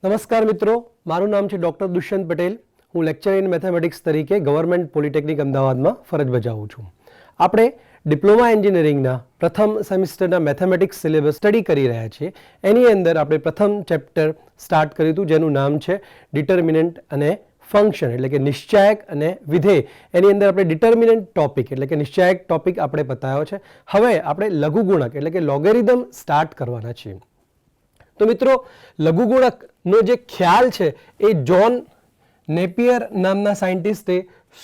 નમસ્કાર મિત્રો, મારું નામ છે ડૉક્ટર દુષ્યંત પટેલ. હું લેક્ચર ઇન મેથેમેટિક્સ તરીકે ગવર્મેન્ટ પોલિટેકનિક અમદાવાદમાં ફરજ બજાવું છું. આપણે ડિપ્લોમા એન્જિનિયરિંગના પ્રથમ સેમિસ્ટરના મેથેમેટિક્સ સિલેબસ સ્ટડી કરી રહ્યા છીએ. એની અંદર આપણે પ્રથમ ચેપ્ટર સ્ટાર્ટ કર્યું હતું જેનું નામ છે ડિટર્મિનન્ટ અને ફંક્શન, એટલે કે નિશ્ચાયક અને વિધેય. એની અંદર આપણે ડિટર્મિનન્ટ ટોપિક એટલે કે નિશ્ચાયક ટોપિક આપણે પતાવ્યો છે. હવે આપણે લઘુગુણક એટલે કે લોગેરિધમ સ્ટાર્ટ કરવાના છીએ. તો મિત્રો, લઘુગુણકનો જે ખ્યાલ છે એ જ્હોન નેપિયર નામના સાયન્ટિસ્ટે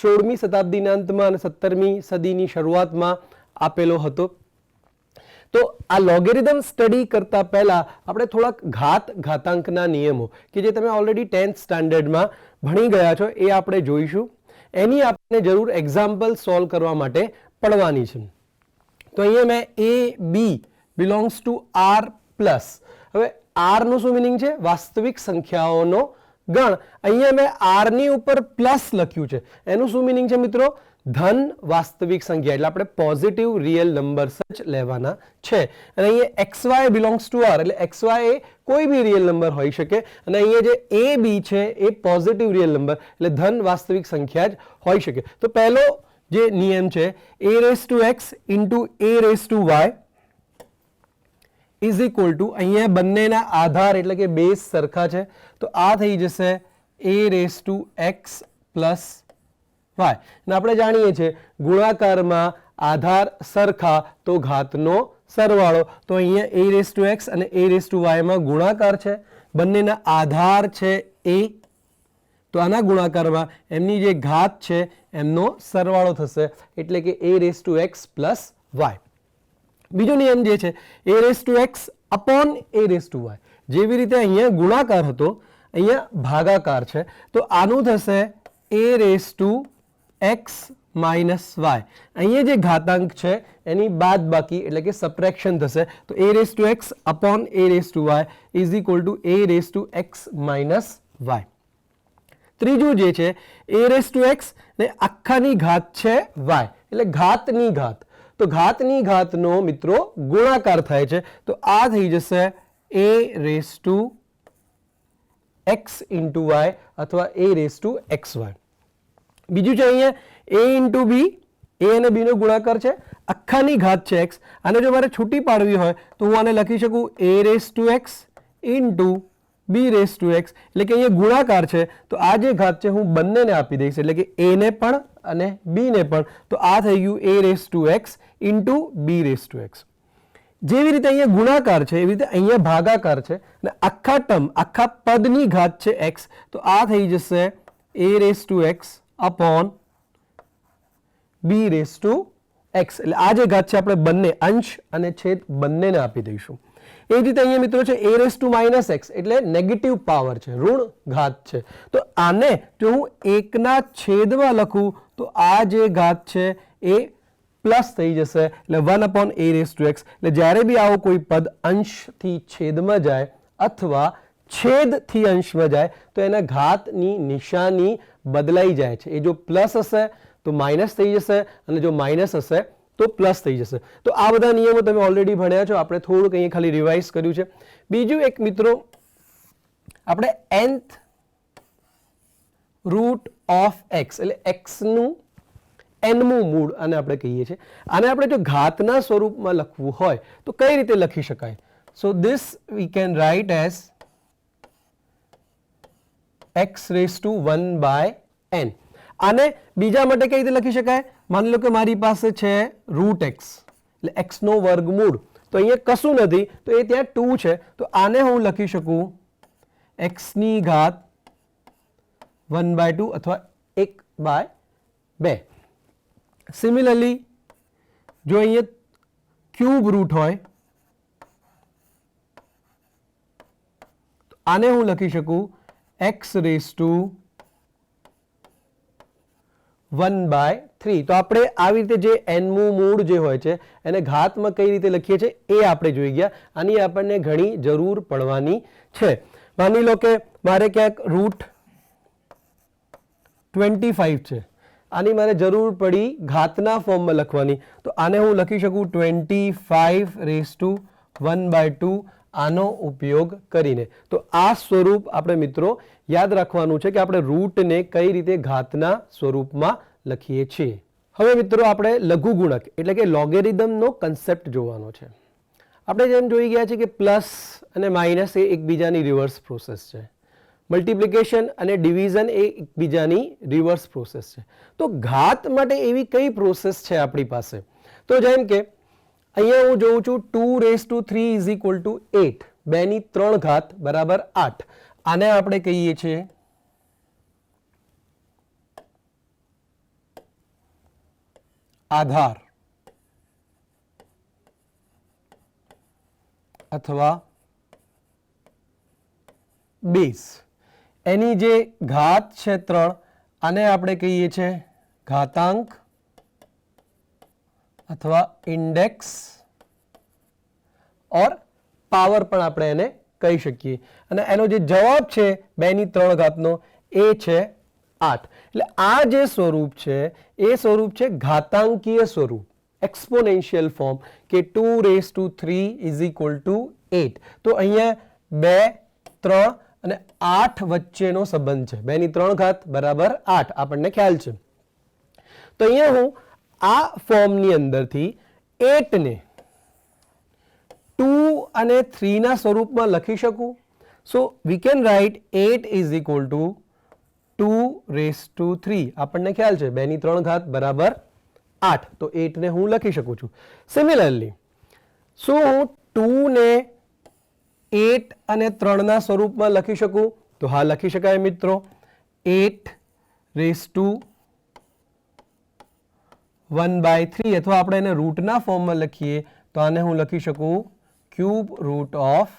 16મી શતાબ્દીના અંતમાં અને 17મી સદીની શરૂઆતમાં આપેલો હતો. તો આ લોગેરિધમ સ્ટડી કરતા પહેલા આપણે થોડાક ઘાતાંકના નિયમો કે જે તમે ઓલરેડી 10th સ્ટાન્ડર્ડમાં ભણી ગયા છો એ આપણે જોઈશું. એની આપણે જરૂર એક્ઝામ્પલ સોલ્વ કરવા માટે પડવાની છે. તો અહીંયા મેં A B belongs to R plus. હવે આર નું શું મિનિંગ છે? વાસ્તવિક સંખ્યાઓનો ગણ. અહીંયા મેં આર ની ઉપર પ્લસ લખ્યું છે. એનું શું મિનિંગ છે મિત્રો? ધન વાસ્તવિક સંખ્યા, એટલે આપણે પોઝિટિવ રિયલ નંબર્સ જ લેવાના છે. અને અહીંયા XY બિલોંગ્સ ટુ આર, એટલે XY એ કોઈ બી રિયલ નંબર હોઈ શકે. અને અહીંયા જે એ બી છે એ પોઝિટિવ રિયલ નંબર એટલે ધન વાસ્તવિક સંખ્યા જ હોઈ શકે. તો પહેલો જે નિયમ છે a raise to x into a raise to y is equal to, અહીંયા બંનેના આધાર એટલે કે બેઝ સરખા છે તો આ થઈ જશે a raise to x plus y. અને આપણે જાણીએ છીએ ગુણાકારમાં આધાર સરખા તો ઘાતનો સરવાળો. તો અહીંયા a રેઝ ટુ x અને a રેઝ ટુ y માં ગુણાકાર છે, બંનેના આધાર છે a, તો આના ગુણાકારમાં એમની જે ઘાત છે એમનો સરવાળો થશે એટલે કે a raise to x plus y. બીજો નિયમ જે છે a raise to x upon a raise to y. જેવી રીતે અહીંયા ગુણાકાર હતો અહીંયા ભાગાકાર છે તો આનું થશે a raise to x minus y. અહીંયા જે ઘાતાંક છે એની બાદબાકી એટલે કે સબટ્રેક્શન થશે તો a raise to x upon a raise to y is equal to a raise to x minus y. ત્રીજું જે છે a રેઝ ટુ x ને આખાની ઘાત છે y એટલે ઘાતની ઘાત. તો ઘાતની ઘાતનો મિત્રો ગુણાકાર થાય છે તો આ થઈ જશે a raise to x into y અથવા a રેઝ ટુ xy. બીજું છે અહીંયા a ઇન્ટુ b, a અને b નો ગુણાકાર છે, આખાની ઘાત છે x. આને જો મારે છૂટી પાડવી હોય તો હું આને લખી શકું a raise to x into b raise to x, એટલે કે અહીંયા ગુણાકાર છે તો આ જે ઘાત છે હું બંનેને આપી દઈશ એટલે કે a ને પણ અને b ને પણ. તો આ થઈ ગયું a raise to x into b raise to x. જેવી રીતે અહીંયા ગુણાકાર છે એવી રીતે અહીંયા ભાગાકાર છે અને આખા ટર્મ આખા પદની ઘાત છે x તો આ થઈ જશે a raise to x upon b raise to x. એટલે આ જે ઘાત છે આપણે બંને અંશ અને છેદ બંનેને આપી દઈશું. એ જ રીતે અહીંયા મિત્રો છે a raise to minus x એટલે નેગેટિવ પાવર છે, ઋણ ઘાત છે. તો આને જો હું એકના છેદમાં લખું તો આ જે ઘાત છે એ પ્લસ થઈ જશે એટલે 1 upon a raise to x. એટલે જ્યારે બી આવો કોઈ પદ અંશથી છેદમાં જાય અથવા છેદથી અંશમાં જાય તો એના ઘાતની નિશાની બદલાઈ જાય છે. એ જો પ્લસ હશે તો માઇનસ થઈ જશે અને જો માઇનસ હશે તો પ્લસ થઈ જશે. તો આ બધા નિયમો તમે ઓલરેડી ભણ્યા છો, આપણે થોડુંક અહીંયા ખાલી રિવાઇઝ કર્યું છે. બીજું એક મિત્રો આપણે nth રૂટ ઓફ x એટલે x નું nમું મૂળ આને આપણે કહીએ છીએ. આને આપણે જો ઘાતના સ્વરૂપમાં લખવું હોય તો કઈ રીતે લખી શકાય? So this we can write as x raise to 1 by n. આને બીજા માટે કઈ રીતે લખી શકાય? માની લો કે મારી પાસે છે રૂટ x એટલે x નો વર્ગમૂળ, તો અહીંયા કશું નથી તો એ ત્યાં 2 છે તો આને હું લખી શકું x ની ઘાત 1 બાય 2 અથવા 1 બાય 2. સિમિલરલી જો અહીંયા ક્યુબ રૂટ હોય તો આને હું લખી શકું x રેઝ ટુ 1 બાય 3. તો આપણે આવી રીતે જે nમું મૂળ જે હોય છે એને ઘાતમાં કઈ રીતે લખીએ છીએ એ આપણે જોઈ ગયા. આની આપણને ઘણી જરૂર પડવાની છે. માની લો કે મારે ક્યાંક રૂટ 25 છે, આની મારે જરૂર પડી ઘાતના ફોર્મમાં લખવાની તો આને હું લખી શકું 25 રેઝ ટુ 1 બાય 2 આનો ઉપયોગ કરીને. તો આ સ્વરૂપ આપણે મિત્રો યાદ રાખવાનું છે કે આપણે રૂટને કઈ રીતે ઘાતના સ્વરૂપમાં લખીએ છીએ. હવે મિત્રો આપણે લઘુગુણક એટલે કે લોગેરિધમનો કન્સેપ્ટ જોવાનો છે. આપણે જેમ જોઈ ગયા છે કે પ્લસ અને માઇનસ એ એકબીજાની રિવર્સ પ્રોસેસ છે. મલ્ટિપ્લિકેશન અને ડિવિઝન એ એકબીજાની રિવર્સ પ્રોસેસ છે. તો ઘાત માટે એવી કઈ પ્રોસેસ છે આપણી પાસે? તો જેમ કે અહીંયા હું જોઉં છું 2⁵ ઇઝ ઇક્વલ ટુ 8, 2 ની 3 ઘાત બરાબર 8. આને આપણે કહીએ છીએ આધાર અથવા બેઝ. એની જે ઘાત છે 3, આને આપણે કહીએ છીએ ઘાતાંક અથવા ઇન્ડેક્સ ઓર પાવર પણ આપણે એને કહી શકીએ. અને એનો જે જવાબ છે 2 ની 3 ઘાતનો એ છે 8. એટલે આ જે સ્વરૂપ છે એ સ્વરૂપ છે ઘાતાંકીય સ્વરૂપ, એક્સપોનેન્શિયલ ફોર્મ કે 2⁵ ઇઝ ઇક્વલ ટુ 8. તો અહીંયા 2, 3 અને 8 વચ્ચેનો સંબંધ છે. 2 ની 3 ઘાત બરાબર 8 આપણને ખ્યાલ છે. તો અહીંયા હું આ ફોર્મની અંદરથી 8 ને 2 અને 3 ના સ્વરૂપમાં લખી શકું. So we can write 8 is equal to 2⁵. આપણને ખ્યાલ છે 2 ની 3 ઘાત બરાબર 8. તો 8 ને હું લખી શકું છું. સિમિલરલી શું હું 2 ને 8 અને 3 ના સ્વરૂપમાં લખી શકું? તો હા, લખી શકાય મિત્રો. 8⁵ અથવા આપણે એને રૂટના ફોર્મમાં લખીએ તો આને હું લખી શકું ક્યુબ રૂટ ઓફ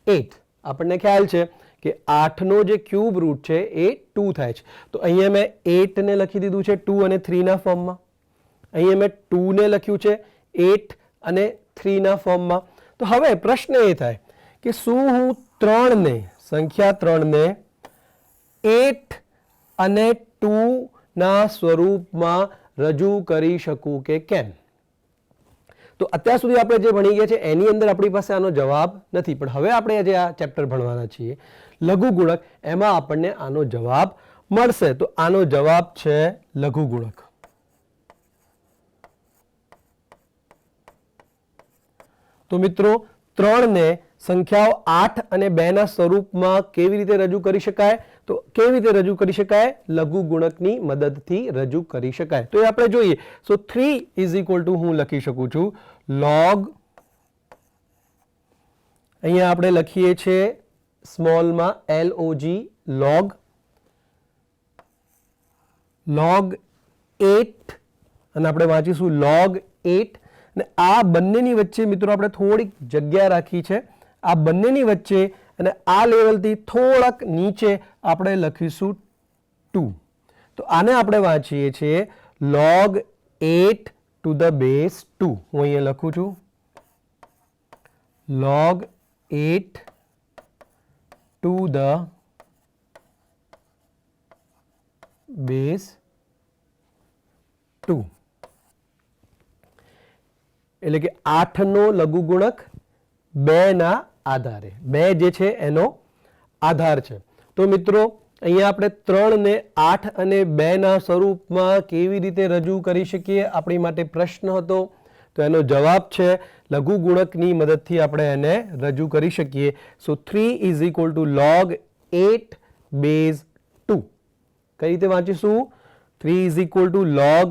8. આપણને ખ્યાલ છે કે 8 નો જે ક્યુબ રૂટ છે એ 2 થાય છે. તો અહીંયા મેં 8 ને લખી દીધું છે 2 અને 3 ના ફોર્મમાં. અહીંયા મેં 2 ને લખ્યું છે 8 અને 3 ના ફોર્મમાં. તો હવે પ્રશ્ન એ થાય કે શું હું 3 ને સંખ્યા 3 ને 8 અને 2 ના સ્વરૂપમાં રજૂ કરી શકું કે કેમ? તો અત્યાર સુધી આપણે જે ભણી ગયા છે એની અંદર આપણી પાસે આનો જવાબ નથી, પણ હવે આપણે જે આ ચેપ્ટર ભણવાના છીએ લઘુગુણક, એમાં આપણને આનો જવાબ મળશે. તો આનો જવાબ છે લઘુગુણક. તો મિત્રો 3 ને સંખ્યાઓ 8 અને 2 ના સ્વરૂપમાં કેવી રીતે રજૂ કરી શકાય? તો કેવી રીતે રજૂ કરી શકાય? લઘુગુણકની મદદથી રજૂ કરી શકાય. તો એ આપણે જોઈએ. સો 3 ઇઝ ઇક્વલ ટુ હું લખી શકું છું log, અહીંયા આપણે લખીએ છીએ સ્મોલમાં LOG, log 8 અને આપણે વાંચીશું log 8. અને આ બંનેની વચ્ચે મિત્રો આપણે થોડીક જગ્યા રાખી છે. આ બંનેની વચ્ચે અને આ લેવલથી થોડાક નીચે આપણે લખીશું 2. તો આને આપણે વાંચીએ છીએ log 8 to the base 2. હું અહીંયા લખું છું log 8 to the base 2. એટલે કે 8 નો લઘુગુણક 2 ના આધારે. 2 જે છે એનો આધાર છે. તો મિત્રો અહીંયા આપણે 3 ને 8 અને 2 ના સ્વરૂપમાં કેવી રીતે રજૂ કરી શકીએ? આપણી માટે પ્રશ્ન હતો. તો એનો જવાબ છે લઘુગુણકની મદદથી આપણે એને રજૂ કરી શકીએ. સો 3 is equal to log 8 base 2. કઈ રીતે વાંચીશું? 3 is equal to log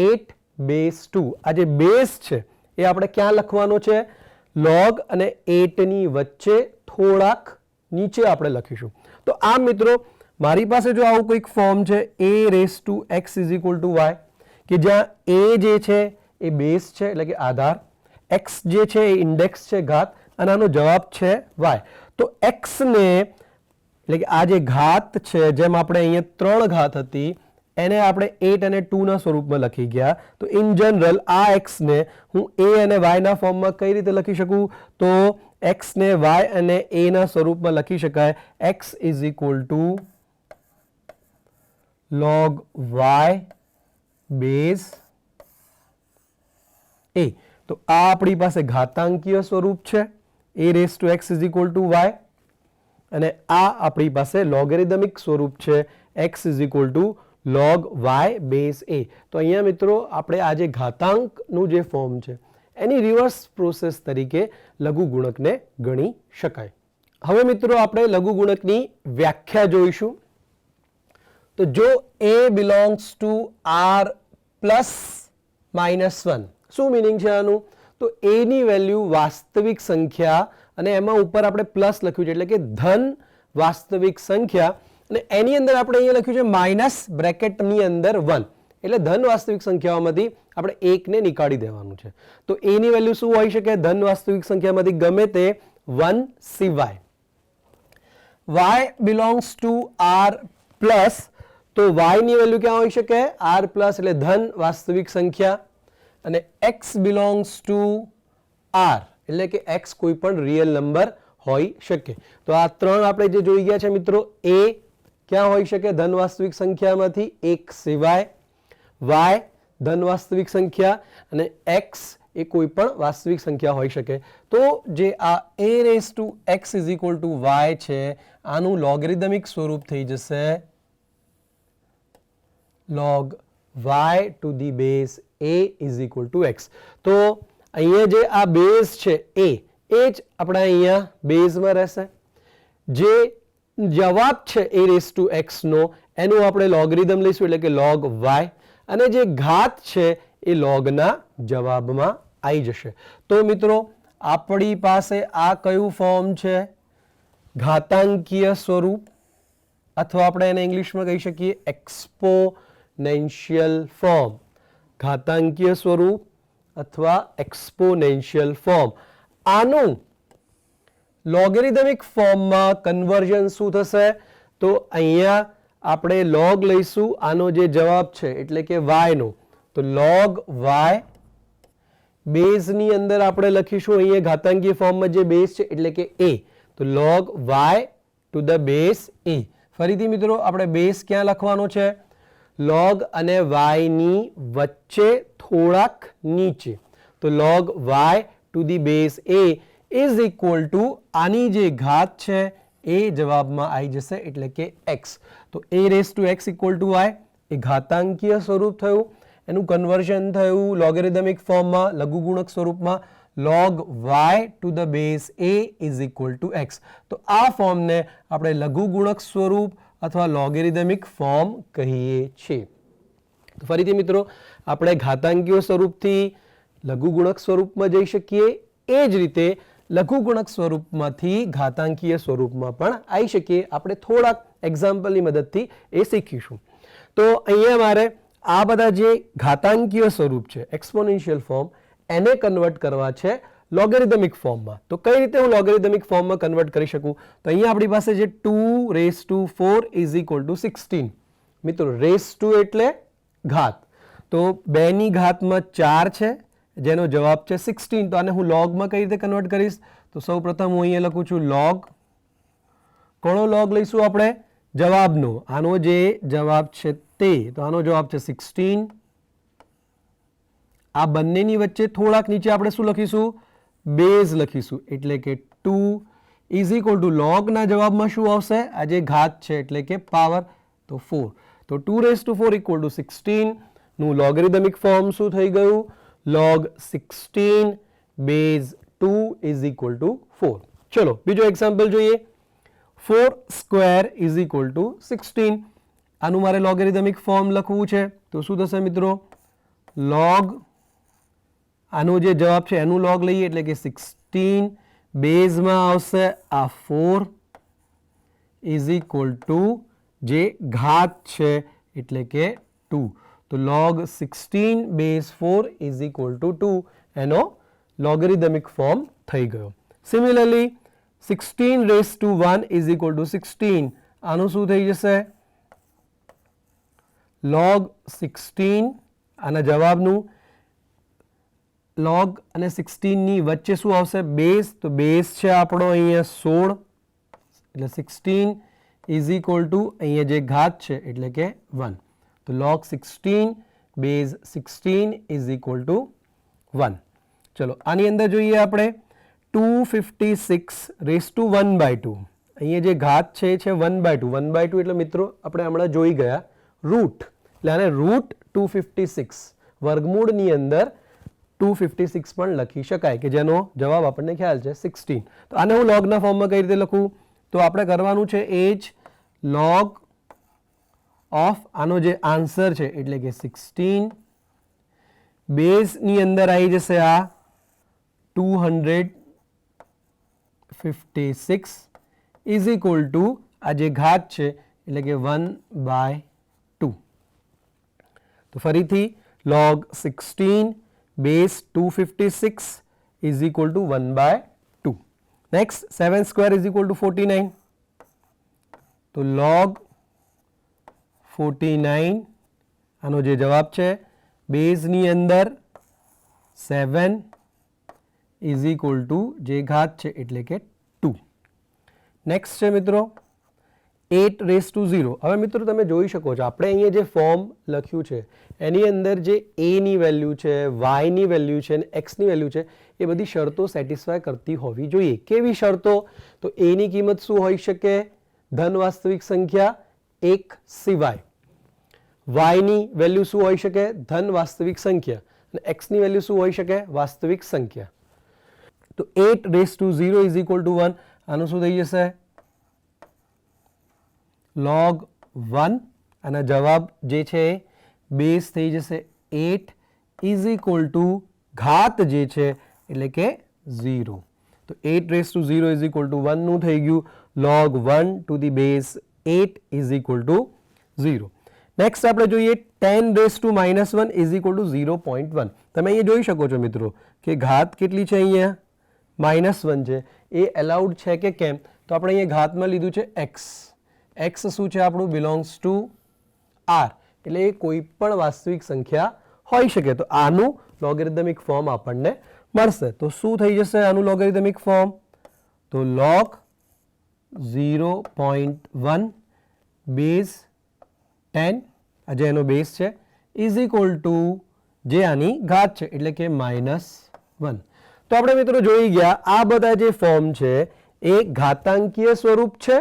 8 base 2. આ જે બેઝ છે એ આપણે ક્યાં લખવાનો છે? log અને 8 ની વચ્ચે થોડાક નીચે આપણે લખીશું. તો આ મિત્રો મારી પાસે જો આવું કોઈક ફોર્મ છે a⁵x is equal to y, કે જ્યાં a જે છે એ બેઝ છે એટલે કે આધાર, x જે છે એ ઇન્ડેક્સ છે ઘાત, અને આનો જવાબ છે y. તો x ને એટલે કે આ જે ઘાત છે, જેમ આપણે અહીંયા 3 ઘાત હતી એને આપણે 8 અને 2 ના સ્વરૂપમાં લખી ગયા. તો ઇન જનરલ આ x ને હું a અને y ના ફોર્મમાં કઈ રીતે લખી શકું? તો x ને y અને a ના સ્વરૂપમાં લખી શકાય x is equal to log y base a. તો આ આપણી પાસે ઘાતાંકીય સ્વરૂપ છે a raise to x is equal to y, અને આ આપણી પાસે લોગેરિધમિક સ્વરૂપ છે x is equal to log y base a. તો અહીંયા મિત્રો આપણે આ જે ઘાતાંકનું જે ફોર્મ છે એની રિવર્સ પ્રોસેસ તરીકે લઘુગુણકને ગણી શકાય. હવે મિત્રો આપણે લઘુગુણકની વ્યાખ્યા જોઈશું. તો જો a belongs to r plus -1, શું મિનિંગ છે આનું? તો a ની વેલ્યુ વાસ્તવિક સંખ્યા અને એમાં ઉપર આપણે પ્લસ લખ્યું છે એટલે કે ધન વાસ્તવિક સંખ્યા, અને એની અંદર આપણે અહીંયા લખ્યું છે માઇનસ બ્રેકેટની અંદર 1, એટલે ધન વાસ્તવિક સંખ્યાઓમાંથી આપણે એકને નીકાળી દેવાનું છે. તો a ની વેલ્યુ શું હોઈ શકે? ધન વાસ્તવિક સંખ્યામાંથી ગમે તે 1 સિવાય. y belongs to r plus, તો y ની વેલ્યુ ક્યાં હોઈ શકે? r પ્લસ એટલે ધન વાસ્તવિક સંખ્યા, અને x બિલોંગ્સ ટુ r એટલે કે x કોઈ પણ રિયલ નંબર હોઈ શકે. તો આ ત્રણ આપણે જે જોઈ ગયા છે મિત્રો, a ક્યાં હોઈ શકે? ધન વાસ્તવિક સંખ્યામાંથી એક સિવાય, y ધન વાસ્તવિક સંખ્યા, અને x એ કોઈ પણ વાસ્તવિક સંખ્યા હોઈ શકે. તો જે આ a raise to x is equal to y છે, આનું લોગેરિધમિક સ્વરૂપ થઈ જશે log y to the base a is equal to x. તો અહીંયા જે આ બેઝ છે a, એ જ આપણા અહીંયા બેઝમાં રહેશે. જે જવાબ છે a રેઝ ટુ x નો, એનું આપણે લોગરિધમ લઈશું એટલે કે log y, અને જે ઘાત છે એ લોગના જવાબમાં આવી જશે. તો મિત્રો આપણી પાસે આ કયું ફોર્મ છે? ઘાતાંકીય સ્વરૂપ, અથવા આપણે એને ઇંગ્લિશમાં કહી શકીએ એક્સપોનેન્શિયલ ફોર્મ. ઘાતાંકીય સ્વરૂપ અથવા એક્સપોનેન્શિયલ ફોર્મ. આનું લોગેરિધમિક ફોર્મમાં કન્વર્ઝન શું થશે? તો અહીંયા આપણે log લઈશું આનો જે જવાબ છે એટલે કે y નો, તો log y બેઝની અંદર આપણે લખીશું અહીંયા ઘાતાંકીય ફોર્મમાં જે બેઝ છે એટલે કે a, તો log y to the base a. ફરીથી મિત્રો આપણે બેઝ ક્યાં લખવાનો છે? log અને y ની વચ્ચે થોડાક નીચે. તો log y to the base a is equal two આની જે ઘાત છે એ જવાબમાં આવી જશે એટલે કે x. તો a raise to x equal to y એ ઘાતાંકીય સ્વરૂપ થયું, એનું કન્વર્ઝન થયું લોગેરિધમિક ફોર્મમાં લઘુગુણક સ્વરૂપમાં log y to the base a is equal to x. તો આ ફોર્મને આપણે લઘુગુણક સ્વરૂપ અથવા લોગેરિધમિક ફોર્મ કહીએ છીએ. તો ફરીથી મિત્રો આપણે ઘાતાંકીય સ્વરૂપથી લઘુગુણક સ્વરૂપમાં જઈ શકીએ, એ જ રીતે લઘુગુણક સ્વરૂપમાંથી ઘાતાંકીય સ્વરૂપમાં પણ આવી શકીએ. આપણે થોડાક એક્ઝામ્પલની મદદથી એ શીખીશું. તો અહીંયા મારે આ બધા જે ઘાતાંકીય સ્વરૂપ છે એક્સપોનેન્શિયલ ફોર્મ, એને કન્વર્ટ કરવા છે લોગેરિધમિક ફોર્મમાં. તો કઈ રીતે હું લોગેરિધમિક ફોર્મમાં કન્વર્ટ કરી શકું? તો અહીંયા આપણી પાસે જે 2 raise to 4 is equal to 16. મિત્રો રેઝ ટુ એટલે ઘાત, તો 2 ની ઘાતમાં 4 છે જેનો જવાબ છે 16. તો આને હું લોગમાં કઈ રીતે કન્વર્ટ કરીશ? તો સૌ પ્રથમ હું અહીંયા લખું છું log. કોનો log લઈશું આપણે? જવાબનો. આનો જે જવાબ છે તે, તો આનો જવાબ છે 16. આ બંનેની વચ્ચે થોડાક નીચે આપણે શું લખીશું? બેઝ લખીશું એટલે કે 2 ઇઝ ઇક્વલ ટુ log ના જવાબમાં શું આવશે? આ જે ઘાત છે એટલે કે પાવર, તો 4. તો 2 રેઝ ટુ 4 ઇક્વલ ટુ 16 નું લોગેરિધમિક ફોર્મ શું થઈ ગયું? log 16 base 2 is equal two 4. ચલો બીજો એક્ઝામ્પલ જોઈએ. 4 સ્ક્વેર ઇઝ ઇક્વલ ટુ 16. આનું મારે લોગેરિધમિક ફોર્મ લખવું છે, તો શું થશે મિત્રો? log આનો જે જવાબ છે એનું log લઈએ એટલે કે 16 બેઝમાં આવશે આ 4 ઇઝ ઇક્વલ ટુ જે ઘાત છે એટલે કે 2. તો log 16 base 4 is equal to 2 એનો લોગેરિધમિક ફોર્મ થઈ ગયો. Similarly 16 raise to 1 is equal to 16. આનું શું થઈ જશે? log 16 આના જવાબનું, log અને 16 ની વચ્ચે શું આવશે? બેઝ. તો બેઝ છે આપણો અહીંયા 16 એટલે 16 ઇઝ ઇક્વલ ટુ અહીંયા જે ઘાત છે એટલે કે 1. તો log 16 base 16 is equal to 1. ચલો આની અંદર જોઈએ આપણે 256 રેઝ ટુ 1/2. અહીંયા જે ઘાત છે એ છે 1/2. 1/2 એટલે મિત્રો આપણે હમણાં જોઈ ગયા રૂટ, એટલે આને રૂટ 256 વર્ગમૂળની અંદર 256 પણ લખી શકાય, કે જેનો જવાબ આપણને ખ્યાલ છે 16. તો આને હું લોગના ફોર્મમાં કઈ રીતે લખું? તો આપણે કરવાનું છે એ જ લોગ ઓફ આનો જે આન્સર છે એટલે કે 16 બેઝની અંદર આવી જશે આ 256 ઇઝ ઇક્વલ ટુ આ જે ઘાત છે એટલે કે 1/2. તો ફરીથી log 16 base 256 is equal two 1/2. Next 7 square is equal two 49. તો log 49 આનો જે જવાબ છે બેઝની અંદર 7 ઇઝ ઇક્વલ ટુ જે ઘાત છે એટલે કે 2. નેક્સ્ટ છે મિત્રો 8 રેઝ ટુ 0. હવે મિત્રો તમે જોઈ શકો છો આપણે અહીંયા જે ફોર્મ લખ્યું છે એની અંદર જે a ની વેલ્યુ છે, y ની વેલ્યુ છે અને x ની વેલ્યુ છે એ બધી શરતો સેટિસ્ફાય કરતી હોવી જોઈએ. કેવી શરતો? તો a ની કિંમત શું હોઈ શકે? ધન વાસ્તવિક સંખ્યા 1 સિવાય. y ની વેલ્યુ શું હોઈ શકે? ધન વાસ્તવિક સંખ્યા. અને x ની વેલ્યુ શું હોઈ શકે? વાસ્તવિક સંખ્યા. તો 8 raise to 0 is equal to 1. આનું શું થઈ જશે? log 1. આના જવાબ જે છે બેઝ થઈ જશે 8 ઇઝ ઇક્વલ ટુ ઘાત જે છે એટલે કે 0. તો 8 raise to 0 is equal to 1 નું થઈ ગયું. log 1 to the base 8 is equal to 0. Next આપણે જોઈએ 10 raise to -1 is equal to 0.1. તમે અહીંયા જોઈ શકો છો મિત્રો કે ઘાત કેટલી છે? અહીંયા -1 છે. એ એલાઉડ છે કે કેમ? તો આપણે અહીંયા ઘાતમાં લીધું છે x. x શું છે આપણું? બિલોંગ્સ ટુ r, એટલે એ કોઈ પણ વાસ્તવિક સંખ્યા હોઈ શકે. તો આનું લોગેરિધમિક ફોર્મ આપણને મળશે. તો શું થઈ જશે આનું લોગેરિધમિક ફોર્મ? તો log 0.1 બેઝ 10 આ જે એનો બેઝ છે ઇઝ ઇક્વલ ટુ જે આની ઘાત છે એટલે કે -1. તો આપણે મિત્રો જોઈ ગયા આ બધા જે ફોર્મ છે એ ઘાતાંકીય સ્વરૂપ છે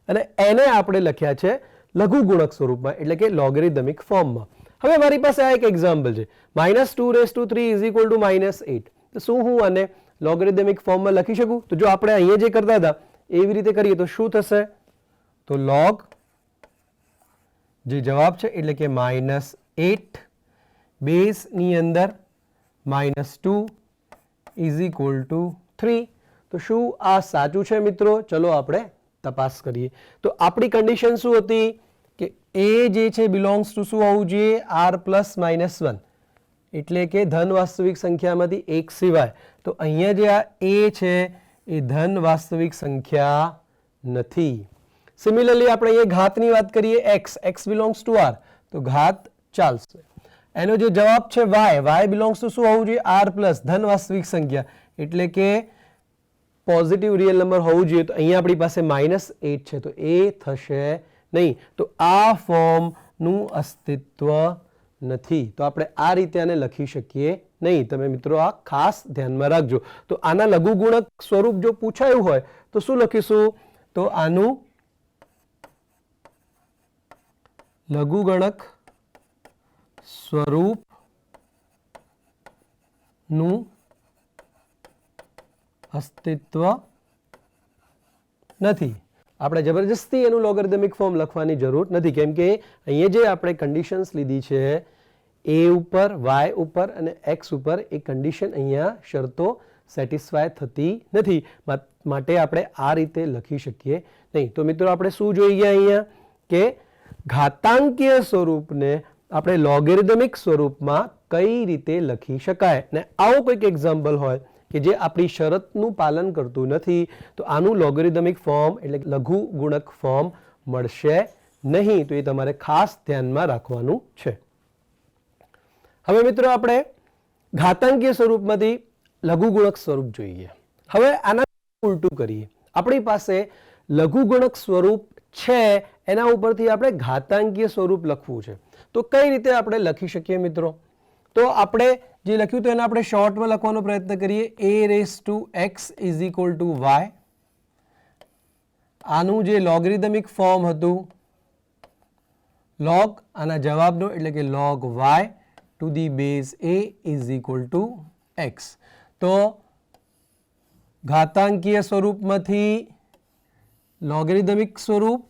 અને એને આપણે લખ્યા છે લઘુગુણક સ્વરૂપમાં એટલે કે લોગેરિધમિક ફોર્મમાં. હવે મારી પાસે આ એક એક્ઝામ્પલ છે -2 raise to 3 is equal to -8. તો શું હું આને લોગેરિધમિક ફોર્મમાં લખી શકું? તો જો આપણે અહીંયા જે કરતા હતા એવી રીતે કરીએ તો શું થશે? તો log જે જવાબ છે એટલે કે -8 બેઝની અંદર -2 ઇઝ ઇક્વલ ટુ 3. તો શું આ સાચું છે મિત્રો? ચલો આપણે તપાસ કરીએ. તો આપણી કન્ડિશન શું હતી કે a જે છે બિલોંગ્સ ટુ શું હોવું જોઈએ? r પ્લસ -1, એટલે કે ધન વાસ્તવિક સંખ્યામાંથી એક સિવાય. તો અહીંયા જે આ a છે એ ધન વાસ્તવિક સંખ્યા નથી. સિમિલરલી આપણે અહીંયા ઘાતની વાત કરીએ x બિલોંગ્સ ટુ r, તો ઘાત ચાલશે. એનો જે જવાબ છે y બિલોંગ્સ ટુ શું હોવું જોઈએ? r પ્લસ ધન વાસ્તવિક સંખ્યા, એટલે કે પોઝિટિવ રિયલ નંબર હોવું જોઈએ. તો અહીંયા આપણી પાસે -8 છે તો એ થશે નહીં. તો આ ફોર્મનું અસ્તિત્વ નથી. તો આપણે આ રીતે આને લખી શકીએ નહીં. તમે મિત્રો આ ખાસ ધ્યાનમાં રાખજો. તો આના લઘુગુણક સ્વરૂપ જો પૂછાયું હોય તો શું લખીશું? તો આનું લઘુગણક સ્વરૂપનું અસ્તિત્વ નથી. આપણે જબરજસ્તી એનું લોગેરિધમિક ફોર્મ લખવાની જરૂર નથી, કેમ કે અહીંયા જે આપણે કન્ડિશન્સ લીધી છે a ઉપર, y ઉપર અને x ઉપર, એ કન્ડિશન અહીંયા શરતો સેટિસ્ફાય થતી નથી. માટે આપણે આ રીતે લખી શકીએ નહીં. તો મિત્રો આપણે શું જોઈ ગયા અહીંયા કે ઘાતાંકીય સ્વરૂપને આપણે લોગેરિધમિક સ્વરૂપમાં કઈ રીતે લખી શકાય. ને આવો કોઈક એક્ઝામ્પલ હોય કે જે આપણી શરતનું પાલન કરતું નથી તો આનું લોગેરિધમિક ફોર્મ એટલે લઘુ ગુણક ફોર્મ મળશે નહીં. તો એ તમારે ખાસ ધ્યાનમાં રાખવાનું છે. હવે મિત્રો આપણે ઘાતાંકીય સ્વરૂપમાંથી લઘુગુણક સ્વરૂપ જોઈએ. હવે આના ઉલટું કરીએ. આપણી પાસે લઘુગુણક સ્વરૂપ છે એના ઉપરથી આપણે ઘાતાંકીય સ્વરૂપ લખવું છે. તો કઈ રીતે આપણે લખી શકીએ મિત્રો? તો આપણે જે લખ્યું તો એને આપણે શોર્ટમાં લખવાનો પ્રયત્ન કરીએ. a raise to x is equal to y. આનું જે લોગરિધમિક ફોર્મ હતું log આના જવાબનો એટલે કે log y to the base a is equal to x. તો ઘાતાંકીય સ્વરૂપમાંથી લોગરિધમિક સ્વરૂપ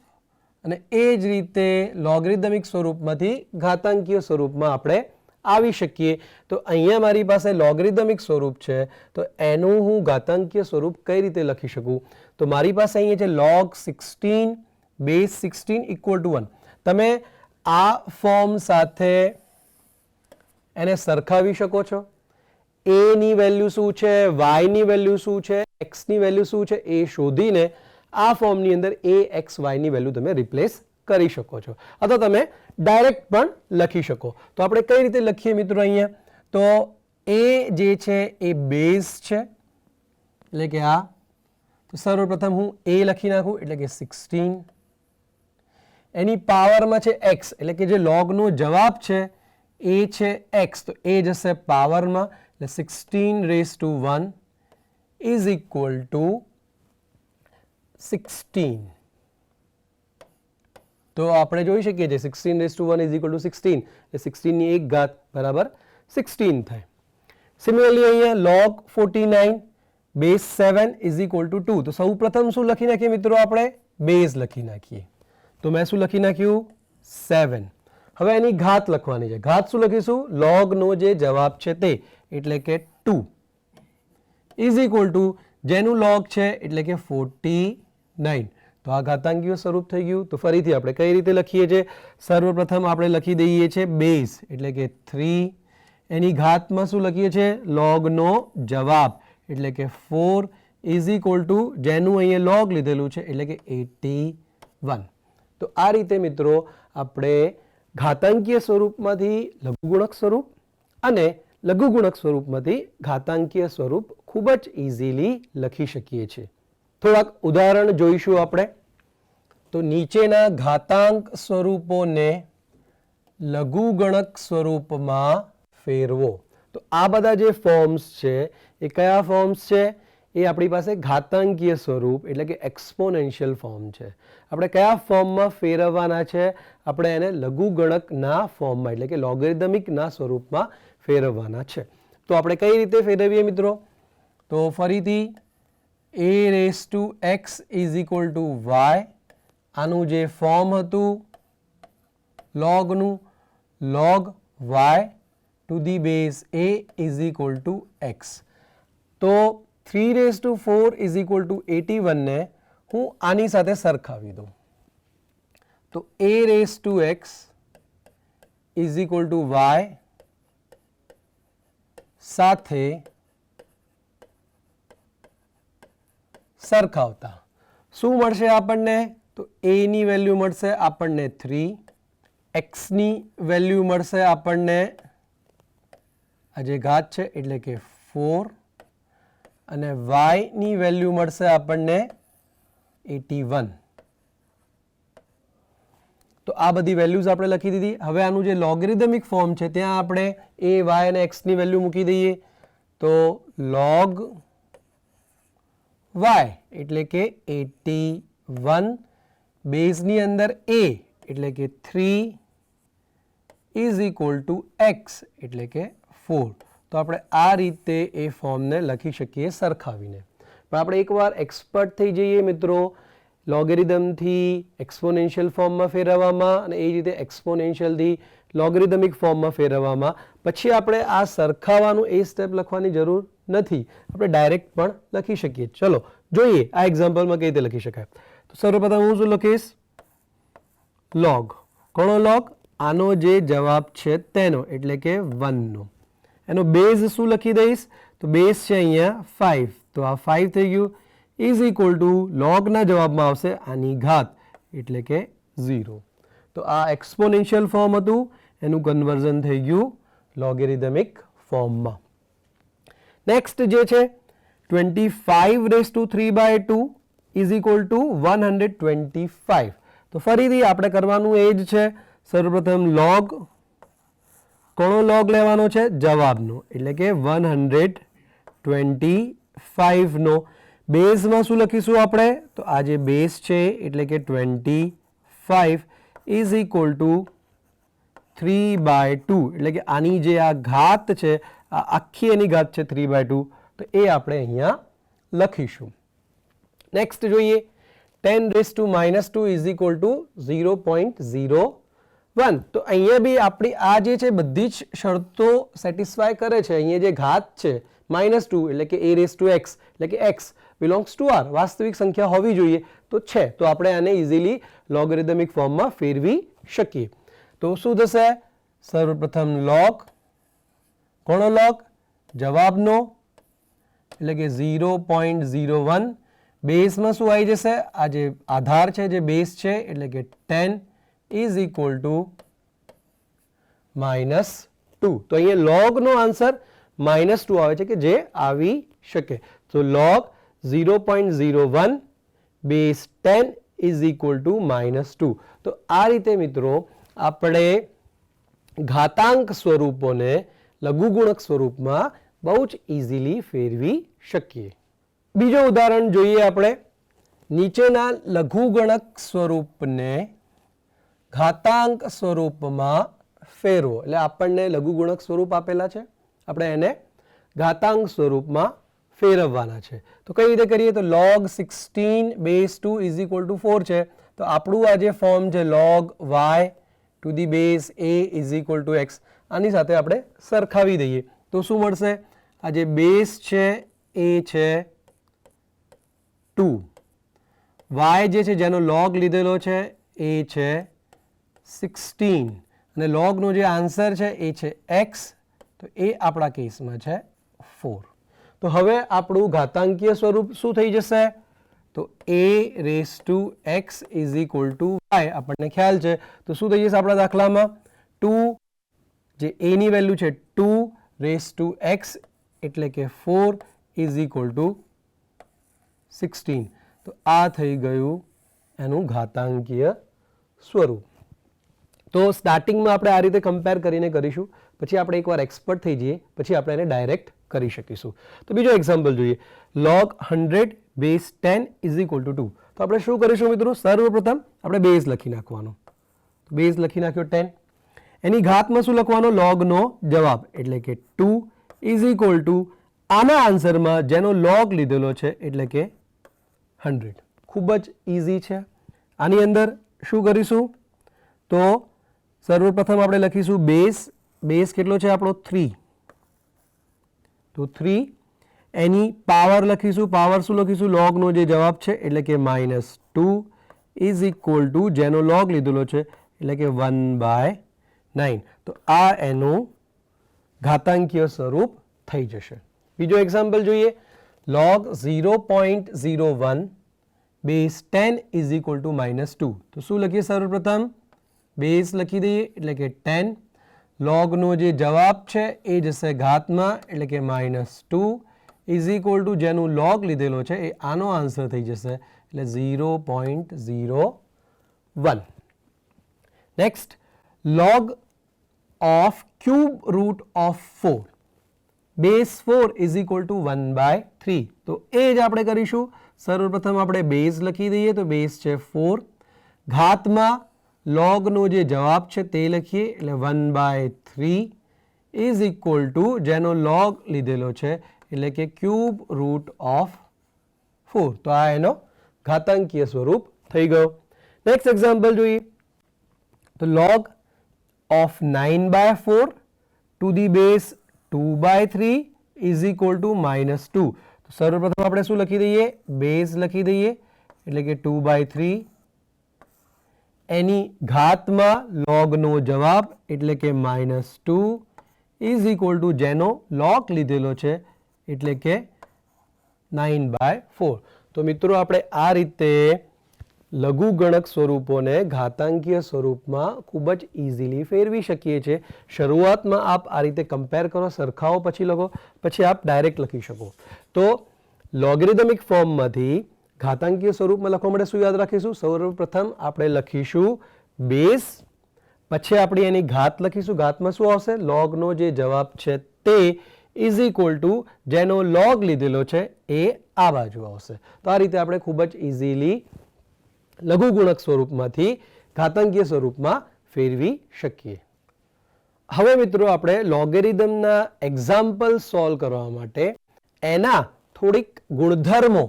અને એ જ રીતે લોગરિધમિક સ્વરૂપમાંથી ઘાતાંકીય સ્વરૂપમાં આપણે આવી શકીએ. તો અહીંયા મારી પાસે લોગરિધમિક સ્વરૂપ છે તો એનું હું ઘાતાંકીય સ્વરૂપ કઈ રીતે લખી શકું? તો મારી પાસે અહીંયા છે log 16 બેઝ 16 ઇક્વલ ટુ 1. તમે આ ફોર્મ સાથે એને સરખાવી શકો છો. a ની વેલ્યુ શું છે, y ની વેલ્યુ શું છે, x ની વેલ્યુ શું છે એ શોધીને આ ફોર્મની અંદર a x y ની વેલ્યુ તમે રિપ્લેસ કરી શકો છો અથવા તમે ડાયરેક્ટ પણ લખી શકો. તો આપણે કઈ રીતે લખીએ મિત્રો? અહીંયા તો a જે છે એ બેઝ છે એટલે કે આ. તો સર્વપ્રથમ હું a લખી નાખું એટલે કે 16. એની પાવરમાં છે x એટલે કે જે લોગનો જવાબ છે એ છે x. તો એ જશે પાવરમાં એટલે 16 raise to 1 is equal to 16. તો આપણે જોઈ શકીએ છીએ 16 raise to 1 is equal to 16 એટલે 16 ની એક ઘાત બરાબર 16 થાય. સિમિલરલી અહીંયા log 49 base 7 is equal to 2. તો સૌ પ્રથમ શું લખી નાખીએ મિત્રો? આપણે બેઝ લખી નાખીએ. તો મેં શું લખી નાખ્યું? 7. હવે એની ઘાત લખવાની છે. ઘાત શું લખીશું? લોગનો જે જવાબ છે તે એટલે કે 2 ઇઝ ઇક્વલ ટુ જેનું લોગ છે એટલે કે 49. તો આ ઘાતાંકીય સ્વરૂપ થઈ ગયું. તો ફરીથી આપણે કઈ રીતે લખીએ છીએ? સર્વપ્રથમ આપણે લખી દઈએ છીએ બેઝ એટલે કે 3. એની ઘાતમાં શું લખીએ છીએ? લોગનો જવાબ એટલે કે 4 ઇઝ ઇક્વલ ટુ જેનું અહીંયા લોગ લીધેલું છે એટલે કે 81. તો આ રીતે મિત્રો આપણે ઘાતાંકીય સ્વરૂપમાંથી લઘુગુણક સ્વરૂપ અને લઘુગુણક સ્વરૂપમાંથી ઘાતાંકીય સ્વરૂપ ખૂબ જ ઇઝીલી લખી શકીએ છીએ. થોડાક ઉદાહરણ જોઈશું આપણે. તો નીચેના ઘાતાંક સ્વરૂપોને લઘુગણક સ્વરૂપમાં ફેરવો. તો આ બધા જે ફોર્મ્સ છે એ કયા ફોર્મ્સ છે? એ આપણી પાસે ઘાતાંકીય સ્વરૂપ એટલે કે એક્સપોનેન્શિયલ ફોર્મ છે. આપણે કયા ફોર્મમાં ફેરવવાના છે? આપણે એને લઘુગણકના ફોર્મમાં એટલે કે લોગરિધમિકના સ્વરૂપમાં ફેરવવાના છે. તો આપણે કઈ રીતે ફેરવીએ મિત્રો? તો ફરીથી a raise to x is equal to y. આનું જે ફોર્મ હતું લોગનું log y to the base a is equal to x. તો 3 raise to 4 is equal to 81 ને હું આની સાથે સરખાવી દઉં. તો a raise to x is equal to y સાથે સરખાવતા શું મળશે આપણને? તો a ની વેલ્યુ મળશે આપણને 3, x ની વેલ્યુ મળશે આપણને આ જે ઘાત છે એટલે કે 4 અને y ની વેલ્યુ મળશે આપણને 81. તો આ બધી વેલ્યુઝ આપણે લખી દીધી. હવે આનું જે લોગરિધમિક ફોર્મ છે ત્યાં આપણે a, y અને x ની વેલ્યુ મૂકી દઈએ. તો log y એટલે કે 81 બેઝની અંદર a એટલે કે 3 ઇઝ ઇક્વલ ટુ x એટલે કે 4. તો આપણે આ રીતે એ ફોર્મને લખી શકીએ સરખાવીને. પણ આપણે એકવાર એક્સપર્ટ થઈ જઈએ મિત્રો લોગેરિધમથી એક્સપોનેન્શિયલ ફોર્મમાં ફેરવવામાં અને એ જ રીતે એક્સપોનેન્શિયલથી લોગેરિધમિક ફોર્મમાં ફેરવવામાં, પછી આપણે આ સરખાવવાનું એ સ્ટેપ લખવાની જરૂર નથી, આપણે ડાયરેક્ટ પણ લખી શકીએ. ચલો જોઈએ આ એક્ઝામ્પલમાં કઈ રીતે લખી શકાય. તો સર્વપ્રથમ હું શું લખીશ? લોગ. કોનો લોગ? આનો જે જવાબ છે તેનો એટલે કે 1નો. એનો બેઝ શું લખી દઈશ? તો બેઝ છે અહીંયા 5. તો આ 5 થઈ ગયું ઇઝ ઇક્વલ ટુ લોગના જવાબમાં આવશે આની ઘાત એટલે કે 0. તો આ એક્સપોનેન્શિયલ ફોર્મ હતું એનું કન્વર્ઝન થઈ ગયું લોગેરિધમિક ફોર્મમાં. નેક્સ્ટ જે છે 25 raise to 3/2 is equal to 125. તો ફરીથી આપણે કરવાનું એ જ છે. સર્વપ્રથમ લોગ કોનો લોગ લેવાનો છે? જવાબનો, એટલે કે 125 નો. બેઝમાં શું લખીશું આપણે? તો આ જે બેઝ છે એટલે કે 25 ઇઝ ઇક્વલ ટુ 3/2, એટલે કે આની જે આ ઘાત છે, આ આખી એની ઘાત છે 3/2, તો એ આપણે અહીંયા લખીશું. નેક્સ્ટ જોઈએ, 10⁻² ઇઝ ઇક્વલ ટુ 0.01. તો અહીંયા બી આપણી આ જે છે બધી જ શરતો સેટિસ્ફાય કરે છે. અહીંયા જે ઘાત છે -2 એટલે કે a⁻x, એટલે કે x બિલોંગ્સ ટુ r, વાસ્તવિક સંખ્યા હોવી જોઈએ, તો છે. તો આપણે આને ઇઝીલી લોગેરિધમિક ફોર્મમાં ફેરવી શકીએ. તો શું થશે? સર્વપ્રથમ લોગ, કોનો લોગ? જવાબનો, એટલે કે 0.01. બેઝમાં શું આવી જશે? આ જે આધાર છે, જે બેઝ છે, એટલે કે 10 ઇઝ ઇક્વલ ટુ -2. તો અહીંયા લોગનો આન્સર -2 આવે છે, કે જે આવી શકે. તો log 0.01 base 10 is equal to -2. તો આ રીતે મિત્રો આપણે ઘાતાંક સ્વરૂપોને લઘુગુણક સ્વરૂપમાં બહુ જ ઇઝીલી ફેરવી શકીએ. બીજો ઉદાહરણ જોઈએ આપણે. નીચેના લઘુગણક સ્વરૂપને ઘાતાંક સ્વરૂપમાં ફેરવો. એટલે આપણને લઘુગુણક સ્વરૂપ આપેલા છે, આપણે એને ઘાતાંક સ્વરૂપમાં ફેરવવાના છે. તો કઈ રીતે કરીએ? તો log 16/2 ઇઝ ઇક્વલ ટુ 4 છે. તો આપણું આ જે ફોર્મ છે log y to the base a is equal to x, આની સાથે આપણે સરખાવી દઈએ તો શું મળશે? આ જે બેઝ છે એ છે 2, y જે છે જેનો log લીધેલો છે એ છે 16, અને logનો જે આન્સર છે એ છે x, તો એ આપણા કેસમાં છે 4. તો હવે આપણું ઘાતાંકીય સ્વરૂપ શું થઈ જશે? તો a⁻x is equal to y, આપણને ખ્યાલ છે. તો શું થઈ જશે આપણા દાખલામાં? 2, જે a ની વેલ્યુ છે 2⁻x, એટલે કે 4 ઇઝ ઇક્વલ ટુ 16. તો આ થઈ ગયું એનું ઘાતાંકીય સ્વરૂપ. તો સ્ટાર્ટિંગમાં આપણે આ રીતે કમ્પેર કરીને કરીશું, પછી આપણે એકવાર એક્સપર્ટ થઈ જઈએ, પછી આપણે એને ડાયરેક્ટ કરી શકીશું. તો બીજો એક્ઝામ્પલ જોઈએ. log 100 base 10 is equal to 2. તો આપણે શું કરીશું મિત્રો? સર્વપ્રથમ આપણે બેઝ લખી નાખવાનો. બેઝ લખી નાખ્યો 10. એની ઘાતમાં શું લખવાનો? લોગનો જવાબ, એટલે કે 2 ઇઝ ઇક્વલ ટુ આના આન્સરમાં જેનો લોગ લીધેલો છે એટલે કે 100. ખૂબ જ ઇઝી છે. આની અંદર શું કરીશું? તો સર્વપ્રથમ આપણે લખીશું બેઝ. બેઝ કેટલો છે આપણો? 3. તો 3, એની પાવર લખીશું. પાવર શું લખીશું? લોગનો જે જવાબ છે એટલે કે -2 ઇઝ ઇક્વલ ટુ જેનો લોગ લીધેલો છે એટલે કે 1/9. તો આ એનું ઘાતાંકીય સ્વરૂપ થઈ જશે. બીજો એક્ઝામ્પલ જોઈએ. log 0.01 base 10 is equal to -2. તો શું લખીએ? સર્વપ્રથમ બેઝ લખી દઈએ એટલે કે 10. લોગનો જે જવાબ છે એ જશે ઘાતમાં, એટલે કે -2 ઇઝ ઇક્વલ ટુ જેનું લોગ લીધેલો છે એ આનો આન્સર થઈ જશે, એટલે 0.01. Next, log of cube root of 4 base 4 is equal two 1/3. તો એ જ આપણે કરીશું. સર્વપ્રથમ આપણે બેઝ લખી દઈએ, તો બેઝ છે 4. ઘાતમાં લોગનો જે જવાબ છે તે લખીએ, એટલે 1/3 ઇઝ ઇક્વલ ટુ જેનો લોગ લીધેલો છે એટલે કે ક્યુબ રૂટ ઓફ 4. તો આ એનો ઘાતાંકીય સ્વરૂપ થઈ ગયો. નેક્સ્ટ એક્ઝામ્પલ જોઈએ. તો log of 9/4 two the base 2/3 is equal to -2. તો સર્વપ્રથમ આપણે શું લખી દઈએ? બેઝ લખી દઈએ, એટલે કે 2/3. એની ઘાતમાં લોગનો જવાબ એટલે કે -2 ઇઝ ઇક્વલ ટુ જેનો લોગ લીધેલો છે એટલે કે 9/4. તો મિત્રો આપણે આ રીતે લઘુગણક સ્વરૂપોને ઘાતાંકીય સ્વરૂપમાં ખૂબ જ ઇઝીલી ફેરવી શકીએ છીએ. શરૂઆતમાં આપ આ રીતે કમ્પેર કરો, સરખાવો, પછી લખો, પછી આપ ડાયરેક્ટ લખી શકો. તો લોગેરિધમિક ફોર્મમાંથી ઘાતાંકીય સ્વરૂપમાં લખવા માટે શું યાદ રાખીશું? સૌપ્રથમ આપણે લખીશું બેઝ, પછી આપણે એની ઘાત લખીશું. ઘાતમાં શું આવશે? લોગનો જે જવાબ છે તે ઇઝ ઇક્વલ ટુ જેનો લોગ લીધેલો છે એ આ બાજુ આવશે. તો આ રીતે આપણે ખૂબ જ ઇઝીલી લઘુગુણક સ્વરૂપમાંથી ઘાતાંકીય સ્વરૂપમાં ફેરવી શકીએ. હવે મિત્રો આપણે લોગેરિધમના એક્ઝામ્પલ સોલ્વ કરવા માટે એના થોડીક ગુણધર્મો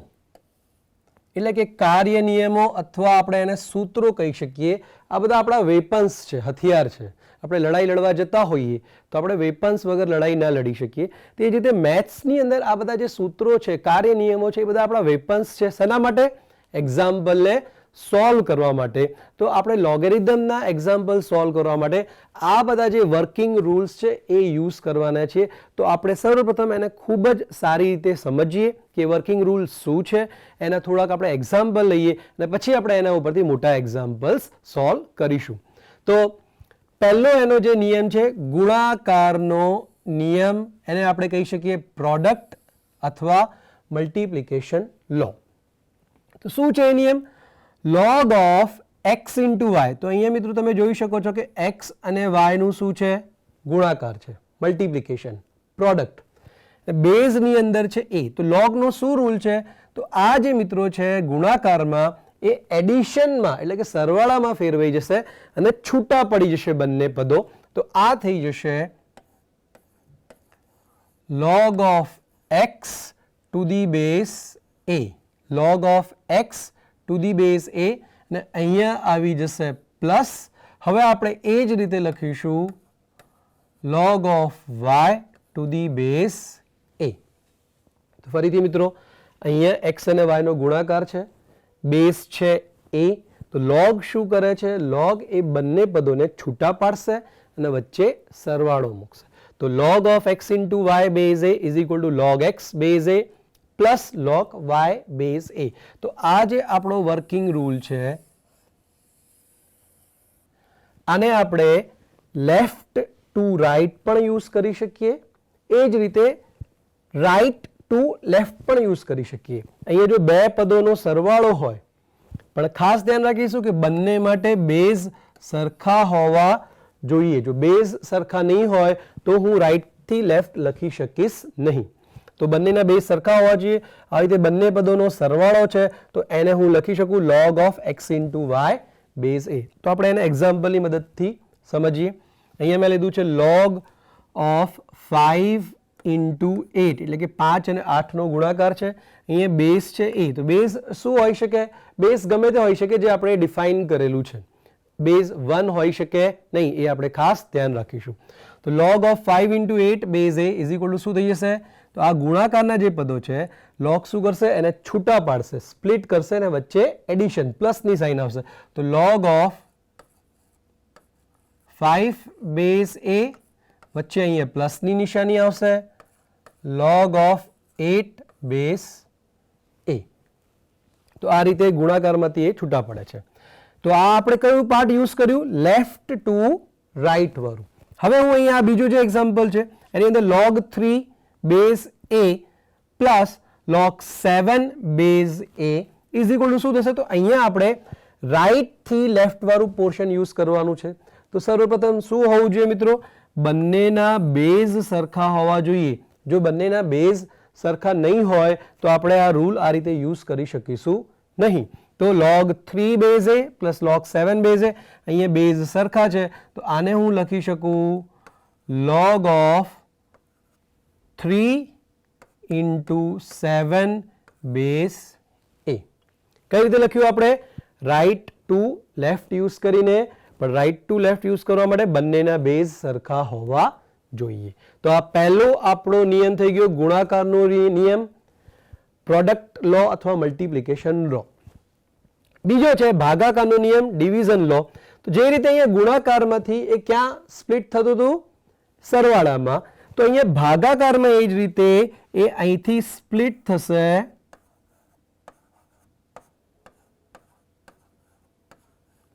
એટલે કે કાર્ય નિયમો અથવા આપણે એને સૂત્રો કહી શકીએ, આ બધા આપણા વેપન્સ છે, હથિયાર છે. આપણે લડાઈ લડવા જતા હોઈએ તો આપણે વેપન્સ વગર લડાઈ ના લડી શકીએ. તે જ રીતે મેથ્સની અંદર આ બધા જે સૂત્રો છે, કાર્ય નિયમો છે, એ બધા આપણા વેપન્સ છે. શેના માટે? એક્ઝામ્પલને સોલ્વ કરવા માટે. તો આપણે લોગેરિધમના એક્ઝામ્પલ સોલ્વ કરવા માટે આ બધા જે વર્કિંગ રૂલ્સ છે એ યુઝ કરવાના છે. તો આપણે સર્વપ્રથમ એને ખૂબ જ સારી રીતે સમજીએ કે વર્કિંગ રૂલ્સ શું છે, એના થોડાક આપણે એક્ઝામ્પલ લઈએ અને પછી આપણે એના ઉપરથી મોટા એક્ઝામ્પલ્સ સોલ્વ કરીશું. તો પહેલો એનો જે નિયમ છે ગુણાકારનો નિયમ, એને આપણે કહી શકીએ પ્રોડક્ટ અથવા મલ્ટિપ્લિકેશન લો. તો શું છે એ નિયમ? log of x into y. તો અહીંયા મિત્રો તમે જોઈ શકો છો કે x અને y નું શું છે? ગુણાકાર છે, મલ્ટિપ્લિકેશન, પ્રોડક્ટ. બેઝની અંદર છે એ. તો log નો શું રૂલ છે? તો આ જે મિત્રો છે ગુણાકારમાં એ એડિશનમાં એટલે કે સરવાળામાં ફેરવાઈ જશે અને છૂટા પડી જશે બંને પદો. તો આ થઈ જશે log of x to the base a. log of x to the base a અને અહીંયા આવી જશે પ્લસ. હવે આપણે એ જ રીતે લખીશું log of y to the base a. તો ફરીથી મિત્રો અહીંયા x અને y નો ગુણાકાર છે, બેઝ છે a. તો log શું કરે છે? log એ બંને પદોને છૂટા પાડશે અને વચ્ચે સરવાળો મૂકશે. તો log of x into y base a is equal to log x base a plus log y base a. તો આ જે આપણો વર્કિંગ રૂલ છે આને આપણે લેફ્ટ ટુ રાઈટ પણ યુઝ કરી શકીએ, એ જ રીતે રાઈટ ટુ લેફ્ટ પણ યુઝ કરી શકીએ. અહીંયા જો બે પદોનો સરવાળો હોય, પણ ખાસ ધ્યાન રાખીશું કે બંને માટે બેઝ સરખા હોવા જોઈએ. જો બેઝ સરખા નહીં હોય તો હું રાઈટ થી લેફ્ટ લખી શકીશ નહીં. તો બંનેના બેઝ સરખા હોવા જોઈએ. આવી રીતે બંને પદોનો સરવાળો છે તો એને હું લખી શકું log of x into y base a. તો આપણે એને એક્ઝામ્પલની મદદથી સમજીએ. અહીંયા મેં લીધું છે log of 5 into 8 એટલે કે 5 અને 8 નો ગુણાકાર છે. અહીંયા બેઝ છે a. તો બેઝ શું હોઈ શકે? બેઝ ગમે તે હોઈ શકે જે આપણે ડિફાઇન કરેલું છે. બેઝ 1 હોઈ શકે નહીં, એ આપણે ખાસ ધ્યાન રાખીશું. તો log of 5 into 8 base a is equal to શું થઈ જશે? તો આ ગુણાકારના જે પદો છે log શું કરશે? એને છૂટા પાડશે, સ્પ્લિટ કરશે અને વચ્ચે એડિશન પ્લસની સાઇન આવશે. તો log of 5 base a વચ્ચે અહીંયા પ્લસની નિશાની આવશે, log of 8 base a. તો આ રીતે ગુણાકારમાંથી એ છૂટા પડે છે. તો આ આપણે કયું પાર્ટ યુઝ કર્યું? લેફ્ટ ટુ રાઈટ વાળું. હવે હું અહીંયા બીજું જે એક્ઝામ્પલ છે એની અંદર log 3 base a plus log 7 base a is equal two શું થશે? તો અહીંયા આપણે રાઈટ થી લેફ્ટ વાળું પોર્શન યુઝ કરવાનું છે. તો સર્વપ્રથમ શું હોવું જોઈએ મિત્રો? બંનેના બેઝ સરખા હોવા જોઈએ. જો બંનેના બેઝ સરખા નહીં હોય તો આપણે આ રૂલ આ રીતે યુઝ કરી શકીશું નહીં. તો log 3 base a plus log 7 base a, અહીંયા બેઝ સરખા છે તો આને હું લખી શકું log of 3 into 7 base a. કઈ રીતે લખ્યું આપણે? રાઈટ ટુ લેફ્ટ યુઝ કરીને, પણ રાઈટ ટુ લેફ્ટ યુઝ કરવા માટે બંનેના બેઝ સરખા હોવા જોઈએ. તો આ પહેલો આપણો નિયમ થઈ ગયો ગુણાકારનો નિયમ, પ્રોડક્ટ લો અથવા મલ્ટિપ્લિકેશન લો. બીજો છે ભાગાકારનો નિયમ, ડિવિઝન લો. તો જે રીતે અહીંયા ગુણાકારમાંથી એ ક્યાં સ્પ્લિટ થતું હતું? સરવાળામાં. તો અહીંયા ભાગાકારમાં એ જ રીતે એ અહીંથી સ્પ્લિટ થશે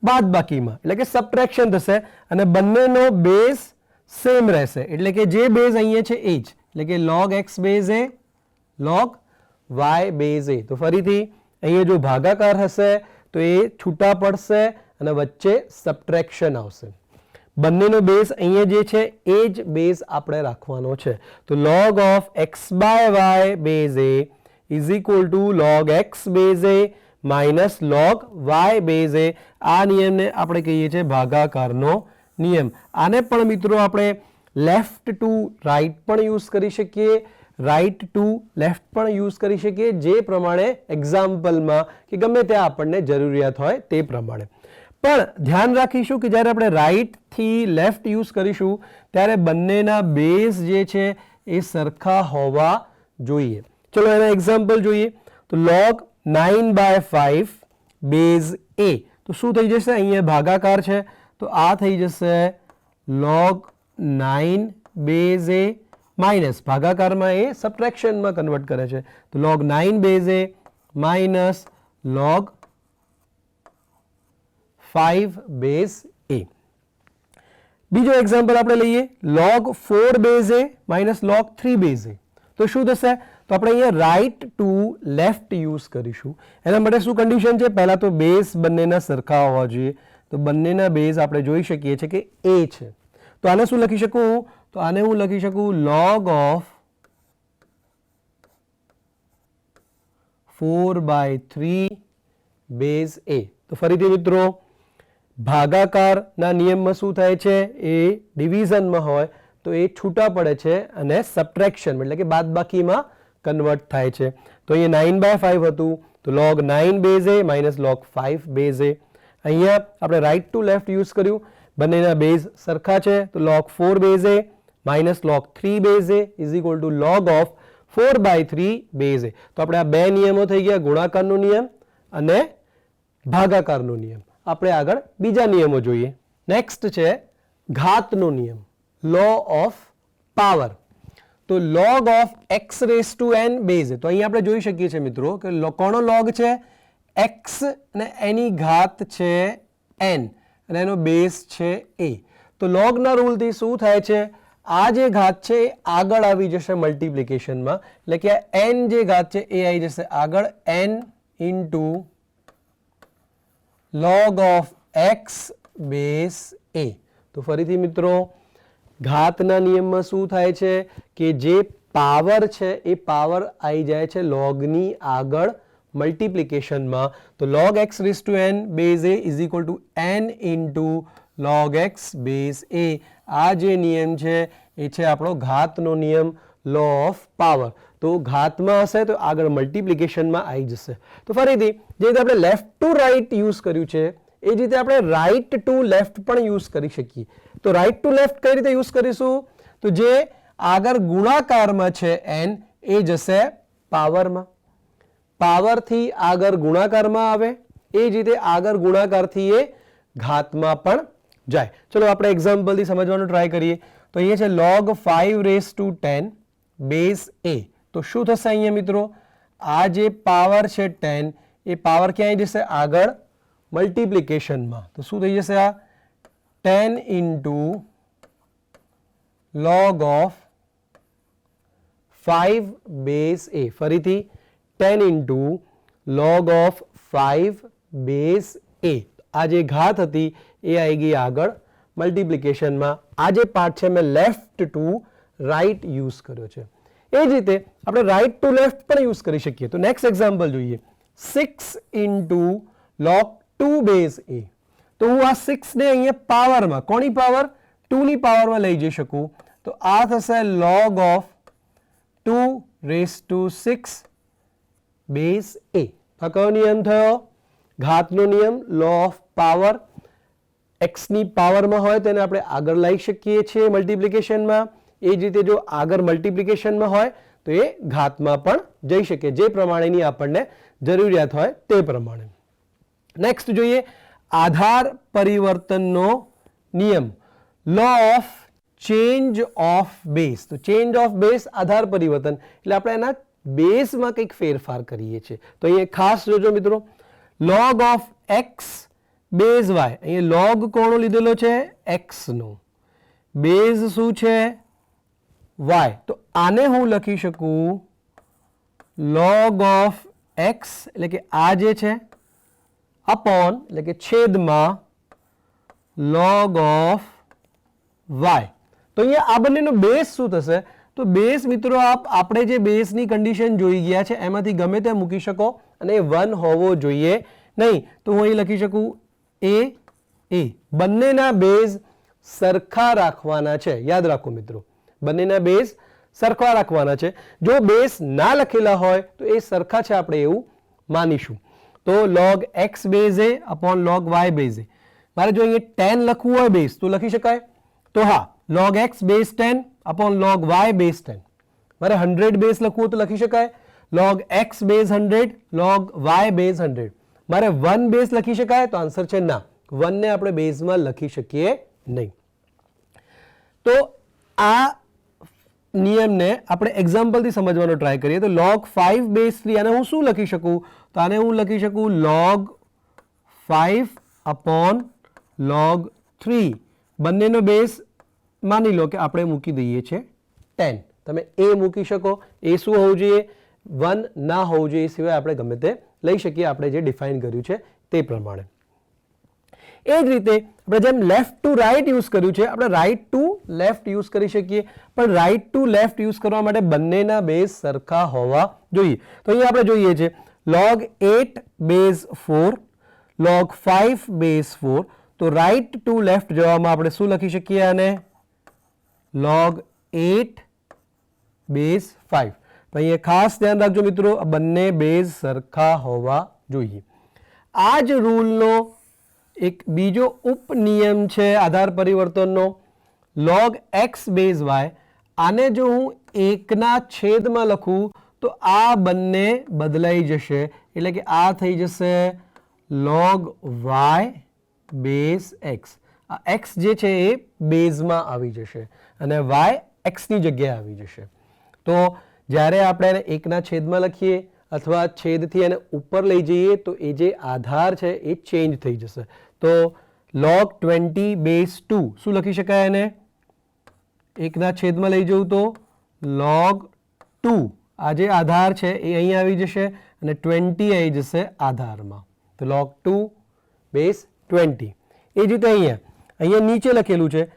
બાદબાકીમાં, એટલે કે સબટ્રેક્શન થશે અને બંનેનો બેઝ સેમ રહેશે. એટલે કે જે બેઝ અહીંયા છે એ જ, એટલે કે log x base a log y base a. તો ફરીથી અહીંયા જો ભાગાકાર હશે તો એ છૂટા પડશે અને વચ્ચે સબટ્રેક્શન આવશે. બંનેનો બેઝ અહીંયા જે છે એ જ બેઝ આપણે રાખવાનો છે. તો log of x by y base a is equal to log x base a minus log y base a. આ નિયમને આપણે કહીએ છીએ ભાગાકારનો નિયમ. આને પણ મિત્રો આપણે લેફ્ટ ટુ રાઈટ પણ યુઝ કરી શકીએ, રાઈટ ટુ લેફ્ટ પણ યુઝ કરી શકીએ, જે પ્રમાણે એક્ઝામ્પલમાં કે ગમે ત્યાં આપણને જરૂરિયાત હોય તે પ્રમાણે. પણ ધ્યાન રાખીશું કે જ્યારે આપણે રાઈટથી લેફ્ટ યુઝ કરીશું ત્યારે બંનેના બેઝ જે છે એ સરખા હોવા જોઈએ. ચલો એના એક્ઝામ્પલ જોઈએ. તો log 9/5 બેઝ a, તો શું થઈ જશે? અહીંયા ભાગાકાર છે તો આ થઈ જશે log 9 બેઝ a માઇનસ ભાગાકારમાં એ સબટ્રેક્શનમાં કન્વર્ટ કરે છે તો log 9 base a minus log 5 base a. બીજો એક્ઝામ્પલ આપણે લઈએ log 4 base a minus log 3 base a. તો શું થશે? તો આપણે અહીંયા રાઈટ ટુ લેફ્ટ યુઝ કરીશું. એના માટે શું કન્ડિશન છે? પહેલા તો બેઝ બંનેના સરખા હોવા જોઈએ. તો બંનેના બેઝ આપણે જોઈ શકીએ છીએ કે a છે. તો આને શું લખી શકું? તો આને હું લખી શકું log of 4/3 બેઝ a. તો ફરીથી મિત્રો ભાગાકારના નિયમમાં શું થાય છે? એ ડિવિઝનમાં હોય તો એ છૂટા પડે છે અને સબટ્રેક્શન એટલે કે બાદબાકીમાં કન્વર્ટ થાય છે. તો અહીંયા 9/5 હતું તો log 9 base a minus log 5 base a. અહીંયા આપણે રાઈટ ટુ લેફ્ટ યુઝ કર્યું, બંનેના બેઝ સરખા છે તો log 4 base a minus log 3 base a is equal to log of 4/3 base a. તો આપણે આ બે નિયમો થઈ ગયા, ગુણાકારનો નિયમ અને ભાગાકારનો નિયમ. આપણે આગળ બીજા નિયમો જોઈએ. નેક્સ્ટ છે ઘાતનો નિયમ, લો ઓફ પાવર. તો log of x raise to n base a. તો અહીંયા આપણે જોઈ શકીએ છીએ મિત્રો કે કોનો log છે? x અને એની ઘાત છે n અને એનો બેઝ છે a. તો logના રૂલથી શું થાય છે? આ જે ઘાત છે એ આગળ આવી જશે મલ્ટિપ્લિકેશનમાં, એટલે કે n જે ઘાત છે એ આવી જશે આગળ n into log of x base a. તો ફરીથી મિત્રો ઘાતના નિયમમાં શું થાય છે કે જે પાવર છે એ પાવર આવી જાય છે લોગની આગળ મલ્ટિપ્લિકેશનમાં. તો log x raise to n base a is equal to n into log x base a. આ જે નિયમ છે એ છે આપણો ઘાતનો નિયમ, લો ઓફ પાવર. તો ઘાતમાં હશે તો આગળ મલ્ટિપ્લિકેશનમાં આવી જશે. તો ફરીથી જે રીતે આપણે લેફ્ટ ટુ રાઈટ યુઝ કર્યું છે એ જ રીતે આપણે રાઈટ ટુ લેફ્ટ પણ યુઝ કરી શકીએ. તો રાઈટ ટુ લેફ્ટ કઈ રીતે યુઝ કરીશું? તો જે આગળ ગુણાકારમાં છે n એ જશે પાવરમાં, પાવરથી આગળ ગુણાકારમાં આવે એ જ રીતે આગળ ગુણાકારથી એ ઘાતમાં પણ જાય. ચલો આપણે એક્ઝામ્પલથી સમજવાનો ટ્રાય કરીએ. તો અહીંયા છે log 5 raise to 10 base a. તો શું થશે અહીંયા મિત્રો? આ જે પાવર છે 10 એ પાવર ક્યાં જશે? આગળ મલ્ટિપ્લિકેશનમાં. તો શું થઈ જશે? આ 10 into log of 5 base a. ફરીથી 10 into log of 5 base a. આ જે ઘાત હતી એ આવી ગઈ આગળ મલ્ટિપ્લિકેશનમાં. આ જે પાર્ટ છે મેં લેફ્ટ ટુ રાઈટ યુઝ કર્યો છે. એ જ રીતે આપણે રાઈટ ટુ લેફ્ટ પણ યુઝ કરી શકીએ. તો નેક્સ્ટ એક્ઝામ્પલ જોઈએ. 6 ઇન્ટુ log 2 બેઝ a. તો હું આ 6 ને અહીંયા પાવરમાં, કોની પાવર? 2 ની પાવરમાં લઈ જઈ શકું. તો આ થશે log of 2 raise to 6 base a. આ કયો નિયમ થયો? ઘાતનો નિયમ, લો ઓફ પાવર. x ની પાવરમાં હોય તેને આપણે આગળ લઈ શકીએ છીએ મલ્ટિપ્લિકેશનમાં. એ જ રીતે જો આગળ મલ્ટિપ્લિકેશનમાં હોય તો એ ઘાતમાં પણ જઈ શકે, જે પ્રમાણેની આપણને જરૂરિયાત હોય તે પ્રમાણે. નેક્સ્ટ જોઈએ આધાર પરિવર્તનનો નિયમ, law of change of base. તો ચેન્જ ઓફ બેઝ, આધાર પરિવર્તન એટલે આપણે એના બેઝમાં કંઈક ફેરફાર કરીએ છીએ. તો અહીંયા ખાસ જોજો મિત્રો, log of x base y. અહીંયા log કોનો લીધેલો છે? x નો. બેઝ શું છે? y. તો આને હું લખી શકું log ઓફ x એટલે કે આ જે છે અપોન એટલે કે છેદમાં log ઓફ વાય. તો અહીંયા આ બંનેનો બેઝ શું થશે? તો બેઝ મિત્રો આપણે જે બેઝની કન્ડિશન જોઈ ગયા છે એમાંથી ગમે તે મૂકી શકો અને એ 1 હોવો જોઈએ નહીં. તો હું અહીં લખી શકું એ. બંનેના બેઝ સરખા રાખવાના છે. યાદ રાખો મિત્રો, બંનેના બેઝ સરખા રાખવાના છે. જો બેઝ ના લખેલા હોય તો એ સરખા છે આપણે એવું માનીશું. તો log x બેઝ એ અપોન log y બેઝ એ. મારે જો અહીંયા 10 લખવું હોય બેઝ તો લખી શકાય. તો હા, log x base 10 upon log y base 10. મારે 100 બેઝ લખવું હોય તો લખી શકાય. log x base 100 log y base 100. મારે 1 બેઝ લખી શકાય? તો આન્સર છે ના, 1 ને આપણે બેઝમાં લખી શકીએ નહીં. તો આ નિયમને આપણે એક્ઝામ્પલથી સમજવાનો ટ્રાય કરીએ. તો log 5 બેઝ 3, આને હું શું લખી શકું? તો આને હું લખી શકું log 5 અપોન log 3. બંનેનો બેઝ માની લો કે આપણે મૂકી દઈએ છીએ 10. તમે એ મૂકી શકો. એ શું હોવું જોઈએ? 1 ના હોવું જોઈએ. એ સિવાય આપણે ગમે તે લઈ શકીએ, આપણે જે ડિફાઇન કર્યું છે તે પ્રમાણે. એ જ રીતે આપણે જેમ લેફ્ટ ટુ રાઈટ યુઝ કર્યું છે, આપણે રાઈટ ટુ લેફ્ટ યુઝ કરી શકીએ. પણ રાઈટ ટુ લેફ્ટ યુઝ કરવા માટે બંનેના બેઝ સરખા હોવા જોઈએ. તો અહીંયા આપણે જોઈએ છે log 8 બેઝ 4 log 5 બેઝ 4. તો રાઈટ ટુ લેફ્ટ જવામાં આપણે શું લખી શકીએ? આને log 8 બેઝ 5. તો અહીંયા ખાસ ધ્યાન રાખજો મિત્રો, આ બંને બેઝ સરખા હોવા જોઈએ. આ જ રૂલનો એક બીજો ઉપનિયમ છે આધાર પરિવર્તનનો, log x બેઝ y. આને જો હું 1ના છેદમાં લખું તો આ બંને બદલાઈ જશે. એટલે કે આ થઈ જશે log y બેઝ x. આ x જે છે એ બેઝમાં આવી જશે અને y x ની જગ્યાએ આવી જશે. તો જ્યારે આપણે એને 1ના છેદમાં લખીએ અથવા છેદથી એને ઉપર લઈ જઈએ તો એ જે આધાર છે એ ચેન્જ થઈ જશે. તો log 20 બેઝ 2 શું લખી શકાય? એને 1ના છેદમાં લઈ જવું તો log 2. આ જે આધાર છે એ અહીં આવી જશે અને 20 આવી જશે આધારમાં. તો log 2 બેઝ 20. એ જ રીતે અહીંયા નીચે લખેલું છે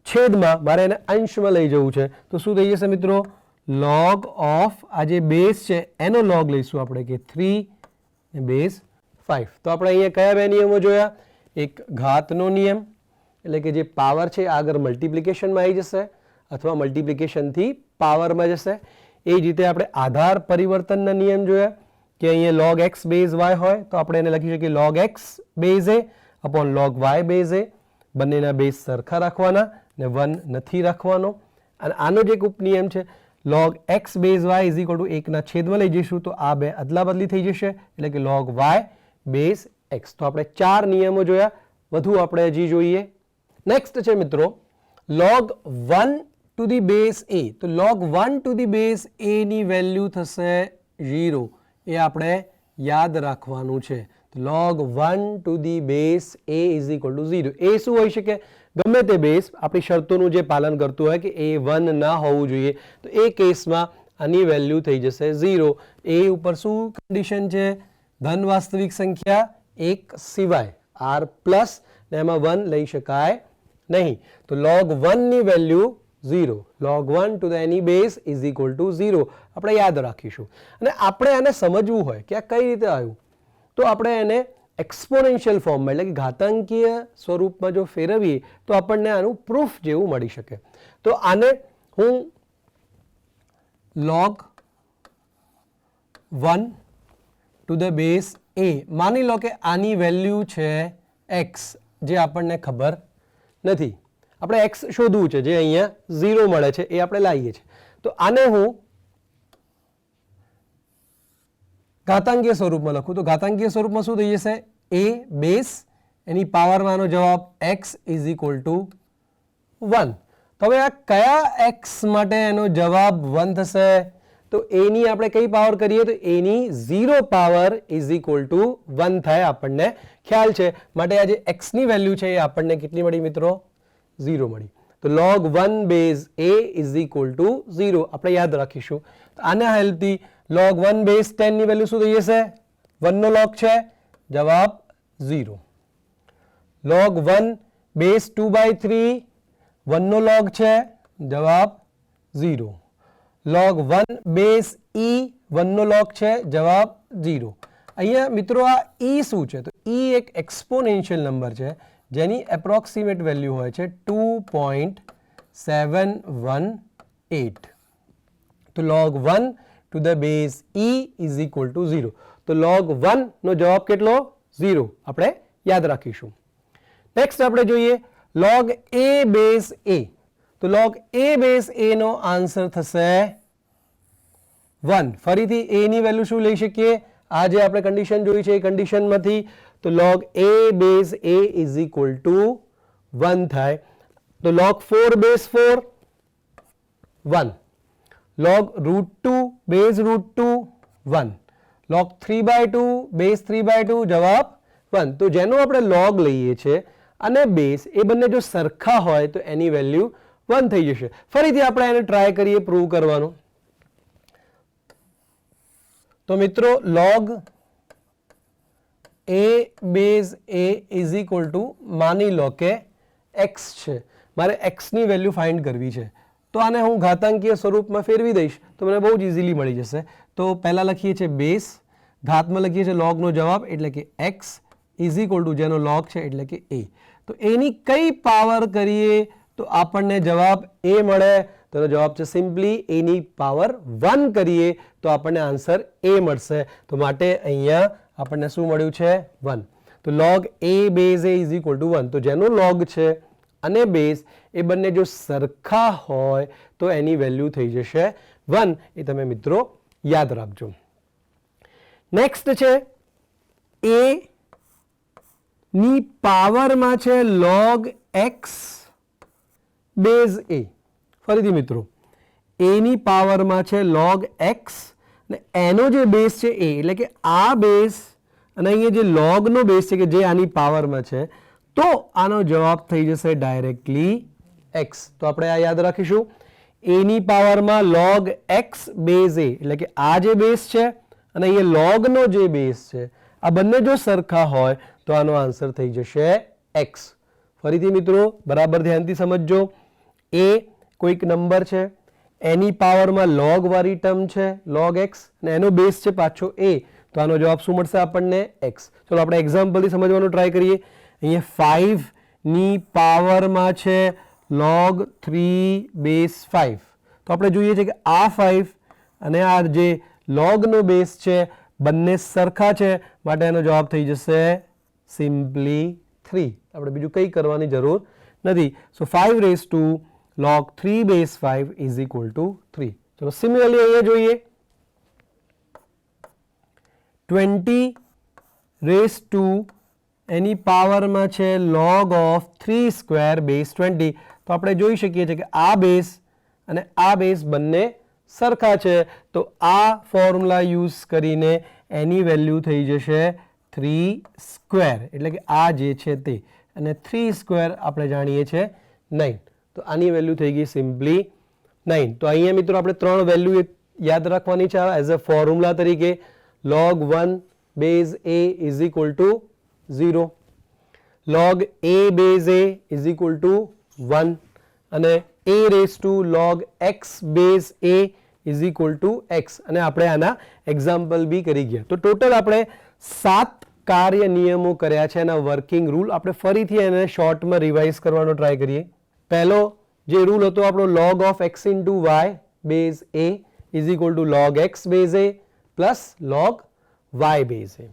છેદમાં, મારે એને અંશમાં લઈ જવું છે તો શું થઈ જશે મિત્રો? log ઓફ આ જે બેઝ છે એનો log લઈશું આપણે કે 3 બેઝ 5. તો આપણે અહીંયા કયા બે નિયમો જોયા? એક ઘાતનો નિયમ, એટલે કે જે પાવર છે આગળ મલ્ટિપ્લિકેશનમાં આવી જશે અથવા મલ્ટિપ્લિકેશનથી પાવરમાં જશે. એ જ રીતે આપણે આધાર પરિવર્તનના નિયમ જોયા કે અહીંયા log x બેઝ y હોય તો આપણે એને લખી શકીએ log x base a upon log y base a. બંનેના બેઝ સરખા રાખવાના ને 1 નથી રાખવાનો. અને આનો જ એક ઉપનિયમ છે log x base y is equal to 1ના છેદમાં લઈ જઈશું તો આ બે અદલા બદલી થઈ જશે એટલે કે log y બેઝ x. તો આપણે 4 નિયમો જોયા, વધુ આપણે હજી જોઈએ. નેક્સ્ટ છે મિત્રો log 1 to the base a. તો log 1 to the base a ની વેલ્યુ થશે 0. એ આપણે યાદ રાખવાનું છે. log 1 to the base a is equal to 0. એ શું હોઈ શકે? ગમે તે બેઝ આપણી શરતોનું જે પાલન કરતું હોય કે એ 1 ના હોવું જોઈએ તો એ કેસમાં આની વેલ્યુ થઈ જશે 0. એ ઉપર શું કન્ડિશન છે? ધન વાસ્તવિક સંખ્યા 1 સિવાય r પ્લસ ને એમાં 1 લઈ શકાય નહીં. તો log 1 ની value 0. log 1 to the any base is equal to 0. આપણે યાદ રાખીશું. અને આપણે આને સમજવું હોય કે આ કઈ રીતે આવ્યું તો આપણે એને એક્સપોનેન્શિયલ ફોર્મમાં એટલે કે ઘાતાંકીય સ્વરૂપમાં જો ફેરવીએ તો આપણને આનું પ્રૂફ જેવું મળી શકે. તો આને હું log 1 to the base a માની લો કે આની વેલ્યુ છે x, જે આપણને ખબર નથી. આપણે x શોધવું છે, જે અહીંયા 0 મળે છે એ આપણે લાવીએ છીએ. તો આને હું ઘાતાંકીય સ્વરૂપમાં લખું તો ઘાતાંકીય સ્વરૂપમાં શું થઈ જશે? a બેઝ એની પાવરમાંનો જવાબ x ઇઝ ઇક્વલ ટુ 1. તો હવે આ કયા x માટે એનો જવાબ 1 થશે? તો a ની આપણે કઈ પાવર કરીએ તો a ની 0 પાવર ઇઝ ઇક્વલ ટુ 1 થાય, આપણને ખ્યાલ છે. માટે આ જે x ની વેલ્યુ છે એ આપણને કેટલી મળી મિત્રો? 0 મળી. તો log 1 base a is equal to 0 આપણે યાદ રાખીશું. આના હેલ્પથી log 1 બેઝ 10 ની વેલ્યુ શું થઈ જશે? 1 નો log છે, જવાબ 0. log 1 બેઝ 2/3 1 નો log છે, જવાબ 0. log 1 બેઝ e 1 નો log છે, જવાબ 0. અહીંયા મિત્રો આ e શું છે? તો e એક એક્સપોનેન્શિયલ નંબર છે જેની એપ્રોક્સિમેટ વેલ્યુ હોય છે 2.718. તો log 1 to the base e is equal to 0. તો log 1 નો જવાબ કેટલો? 0. આપણે યાદ રાખીશું. નેક્સ્ટ આપણે જોઈએ log a બેઝ a. તો log a બેઝ a નો આન્સર થશે 1. ફરીથી a ની વેલ્યુ શું લઈ શકીએ? આ જે આપણે કન્ડિશન જોઈ છે એ કન્ડિશનમાંથી તો log a base a is equal to 1 થાય. તો log 4 base 4 1. log root 2 base root 2 1. log 3/2 base 3/2 જવાબ 1. તો જેનો આપણે log લઈએ છે અને બેઝ એ બંને જો સરખા હોય તો એની વેલ્યુ 1 થઈ જશે. ફરીથી આપણે એને ટ્રાય કરીએ પ્રૂવ કરવાનું. તો મિત્રો log a base a is equal two માની લો કે x છે. મારે x ની વેલ્યુ ફાઇન્ડ કરવી છે. તો આને હું ઘાતાંકીય સ્વરૂપમાં ફેરવી દઈશ તો મને બહુ જ ઇઝીલી મળી જશે. તો પહેલાં લખીએ છીએ બેઝ, ઘાતમાં લખીએ છીએ log નો જવાબ એટલે કે x ઇઝ ઇક્વલ ટુ જેનો log છે એટલે કે a. તો એની કઈ પાવર કરીએ તો આપણને જવાબ a મળે? તો એનો જવાબ છે સિમ્પલી એની પાવર 1 કરીએ તો આપણને આન્સર a મળશે. તો માટે અહીંયા આપણને શું મળ્યું છે? 1. તો log a base a is equal to 1. તો જેનો log છે અને બેઝ એ બંને જો સરખા હોય તો એની વેલ્યુ થઈ જશે 1. એ તમે મિત્રો યાદ રાખજો. નેક્સ્ટ છે a ની પાવરમાં છે log x બેઝ a. ફરીથી મિત્રો a ની પાવરમાં છે log x અને એનો જે બેઝ છે a એટલે કે આ બેઝ અને અહીંયા જે log નો બેઝ છે કે જે આની પાવરમાં છે તો આનો જવાબ થઈ જશે ડાયરેક્ટલી x. તો આપણે આ યાદ રાખીશું. a ની પાવરમાં log x બેઝ a એટલે કે આ જે બેઝ છે અને અહીંયા log નો જે બેઝ છે આ બંને જો સરખા હોય તો આનો આન્સર થઈ જશે x. ફરીથી મિત્રો બરાબર ધ્યાનથી સમજજો. a કોઈક નંબર છે એની પાવરમાં log વાળી ટર્મ છે log x અને એનો બેઝ છે પાછો a. તો આનો જવાબ શું મળશે આપણને? x. ચલો આપણે એક્ઝામ્પલથી સમજવાનો ટ્રાય કરીએ. અહીંયા 5 ની પાવરમાં છે log 3 બેઝ 5. તો આપણે જોઈએ છે કે આ 5 અને આ જે log નો બેઝ છે બંને સરખા છે માટે એનો જવાબ થઈ જશે સિમ્પલી 3. આપણે બીજું કંઈ કરવાની જરૂર નથી. So 5 raise to log 3 base 5 is equal to 3. ચલો સિમિલરલી અહીંયા જોઈએ 20 રેઝ ટુ એની પાવરમાં છે log ઓફ 3 સ્ક્વેર બેઝ 20. તો આપણે જોઈ શકીએ છીએ કે આ બેઝ અને આ બેઝ બંને સરખા છે તો આ ફોર્મ્યુલા યુઝ કરીને એની વેલ્યુ થઈ જશે 3 સ્ક્વેર એટલે કે આ જે છે તે અને 3 સ્ક્વેર આપણે જાણીએ છીએ 9. તો આની વેલ્યુ થઈ ગઈ સિમ્પલી 9. તો અહીંયા મિત્રો આપણે 3 વેલ્યુ યાદ રાખવાની છે એઝ અ ફોર્મ્યુલા તરીકે. log 1 base a is equal to 0, log a base a is equal to 1 અને a raise to log x base a is equal to x. અને આપણે આના એક્ઝામ્પલ બી કરી ગયા. તો ટોટલ આપણે 7 કાર્ય નિયમો કર્યા છે એના વર્કિંગ રૂલ. આપણે ફરીથી એને શોર્ટમાં રિવાઇઝ કરવાનો ટ્રાય કરીએ. પહેલો જે રૂલ હતો આપણો log of x into y base a is equal to log x base a plus log y base a.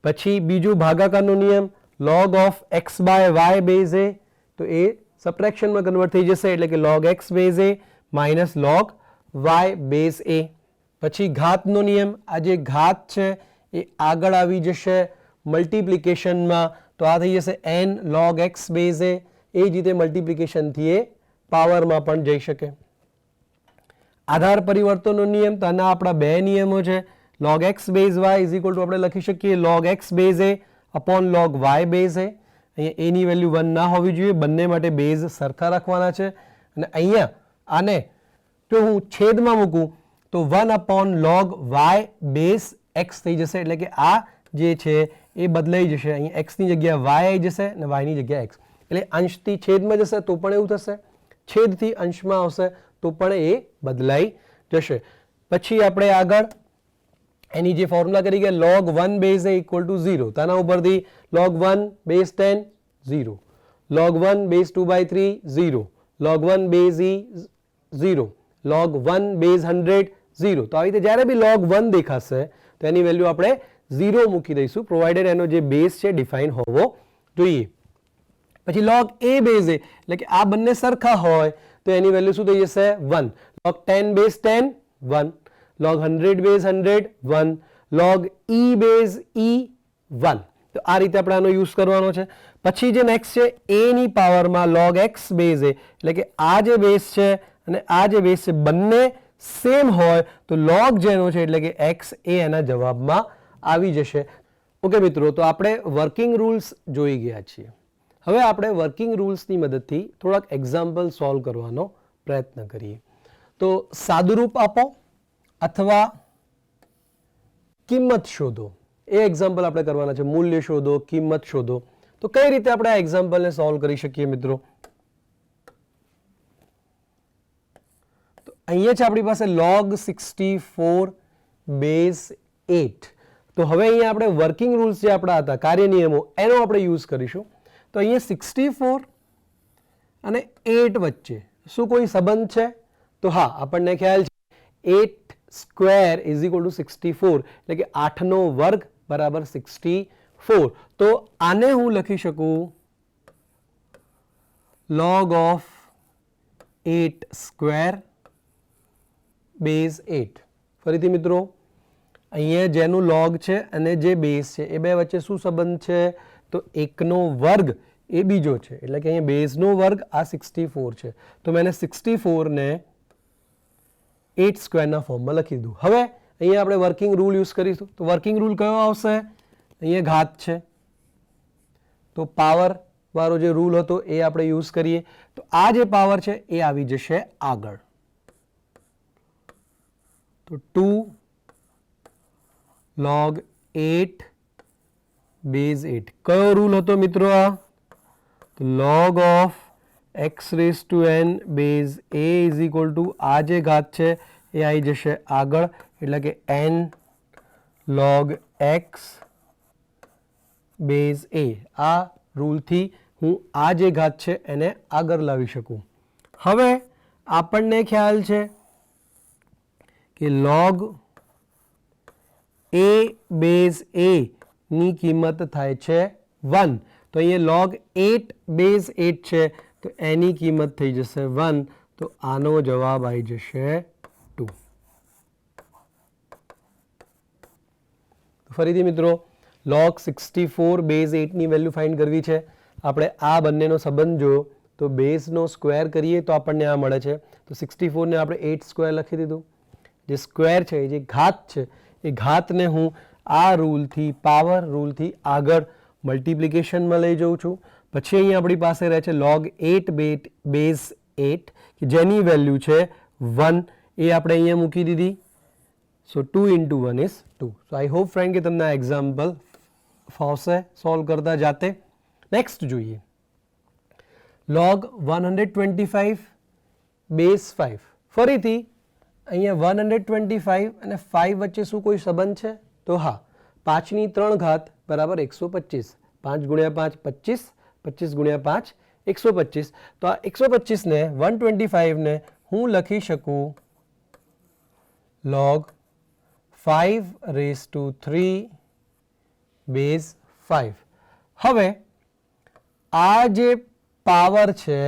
પછી બીજું ભાગાકારનો નિયમ log of x by y base a. તો એ સબટ્રેક્શનમાં કન્વર્ટ થઈ જશે એટલે કે log x base a minus log y base a. પછી ઘાતનો નિયમ, આ જે ઘાત છે એ આગળ આવી જશે મલ્ટિપ્લિકેશનમાં તો આ થઈ જશે n log x base a. એ જ રીતે મલ્ટિપ્લિકેશનથી એ પાવરમાં પણ જઈ શકે. આધાર પરિવર્તનનો નિયમ, તો આના આપણા બે નિયમો છે. log x base y is equal two આપણે લખી શકીએ log x base a upon log y base a. અહીંયા એની વેલ્યુ 1 ના હોવી જોઈએ, બંને માટે બેઝ સરખા રાખવાના છે. અને અહીંયા આને જો હું છેદમાં મૂકું તો 1 upon log y base x થઈ જશે એટલે કે આ જે છે એ બદલાઈ જશે. અહીંયા x ની જગ્યાએ y આવી જશે અને y ની જગ્યાએ x એટલે અંશથી છેદમાં જશે તો પણ એવું થશે. છેદથી અંશમાં આવશે તો પણ એ બદલાઈ જશે. પછી આપણે આગળ એની જે ફોર્મ્યુલા કરી કે log 1 base A equal to 0, તો આના ઉપરથી log 1 base 10 0, log 1 base 2/3 0, log 1 base e 0, log 1 base 100 0. તો આવી રીતે જ્યારે બી log 1 દેખાશે તો એની વેલ્યુ આપણે 0 મૂકી દઈશું, પ્રોવાઇડેડ એનો જે બેઝ છે ડિફાઇન હોવો જોઈએ. પછી log a બેઝ એ એટલે કે આ બંને સરખા હોય તો એની વેલ્યુ શું થઈ જશે 1, log 10 base 10 1, log 100 base 100 1, log e base e 1. તો આ રીતે આપણે આનો યુઝ કરવાનો છે. પછી જે નેક્સ્ટ છે a ની પાવરમાં log x બેઝ એ એટલે કે આ જે બેઝ છે અને આ જે બેઝ છે બંને સેમ હોય તો log જેનો છે એટલે કે x એ એના જવાબમાં આવી જશે. ઓકે મિત્રો, તો આપણે વર્કિંગ રૂલ્સ જોઈ ગયા છીએ. હવે આપણે વર્કિંગ રૂલ્સની મદદથી થોડાક એક્ઝામ્પલ સોલ્વ કરવાનો પ્રયત્ન કરીએ. તો સાદુરૂપ આપો અથવા કિંમત શોધો એ એક્ઝામ્પલ આપણે કરવાના છે. મૂલ્ય શોધો, કિંમત શોધો. તો કઈ રીતે આપણે આ એક્ઝામ્પલને સોલ્વ કરી શકીએ મિત્રો? તો અહીંયા છે આપણી પાસે log 64 બેઝ 8. તો હવે અહીંયા આપણે વર્કિંગ રૂલ્સ જે આપણા હતા, કાર્ય નિયમો, એનો આપણે યુઝ કરીશું. તો અહીંયા 64 અને 8 વચ્ચે શું કોઈ સંબંધ છે? તો હા, આપણને ખ્યાલ છે 8 સ્ક્વેર ઇઝ ઇક્વલ ટુ 64 એટલે કે 8 નો વર્ગ બરાબર 64. તો આને હું લખી શકું log ઓફ 8 સ્ક્વેર બેઝ 8. ફરીથી મિત્રો, અહીંયા જેનું log છે અને જે બેઝ છે એ બે વચ્ચે શું સંબંધ છે? તો 1 નો વર્ગ એ બીજો છે એટલે કે અહીંયા બેઝનો વર્ગ આ 64 છે. તો મેં 64 ને 8 સ્ક્વેરના ફોર્મમાં લખી દીધું. હવે અહીંયા આપણે વર્કિંગ રૂલ યુઝ કરીશું. તો વર્કિંગ રૂલ કયો આવશે? અહીંયા ઘાત છે તો પાવર વાળો જે રૂલ હતો એ આપણે યુઝ કરીએ. તો આ જે પાવર છે એ આવી જશે આગળ. તો 2 log 8 બેઝ 8. કયો રૂલ હતો મિત્રો આ? તો log of x raise to n base a is equal to આ જે ઘાત છે એ આવી જશે આગળ એટલે કે n log x base a. આ રૂલથી હું આ જે ઘાત છે એને આગળ લાવી શકું. હવે આપણને ખ્યાલ છે કે log a બેઝ a ની કિંમત થાય છે 1. તો અહીંયા log 8 બેઝ 8 છે તો એની કિંમત થઈ જશે 1. તો આનો જવાબ આવી જશે 2. ફરીથી મિત્રો, log 64 બેઝ 8 ની વેલ્યુ ફાઇન્ડ કરવી છે. આપણે આ બંનેનો સંબંધ જો તો બેઝનો સ્ક્વેર કરીએ તો આપણને આ મળે છે. તો 64 ને આપણે 8 સ્ક્વેર લખી દીધું. જે સ્ક્વેર છે, જે ઘાત છે, એ ઘાતને હું આ રૂલથી, પાવર રૂલથી આગળ મલ્ટિપ્લિકેશનમાં લઈ જાઉં છું. પછી અહીંયા આપણી પાસે રહે છે log 8 બેઝ 8 કે જેની વેલ્યુ છે 1. એ આપણે અહીંયા મૂકી દીધી. સો 2 into 1 is 2. So I hope friend કે તમને આ એક્ઝામ્પલ ફાવશે સોલ્વ કરતા જાતે. નેક્સ્ટ જોઈએ log 125 બેઝ 5. ફરીથી અહીંયા 125 અને 5 વચ્ચે શું કોઈ સંબંધ છે? તો હા, 5 ની 3 ઘાત બરાબર 125. 5 ગુણ્યા 5 25, 25 ગુણ્યા 5 125. તો આ 125 ને 125 ને હું લખી શકું log 5 રેઝ ટુ 3 બેઝ 5. હવે આ જે પાવર છે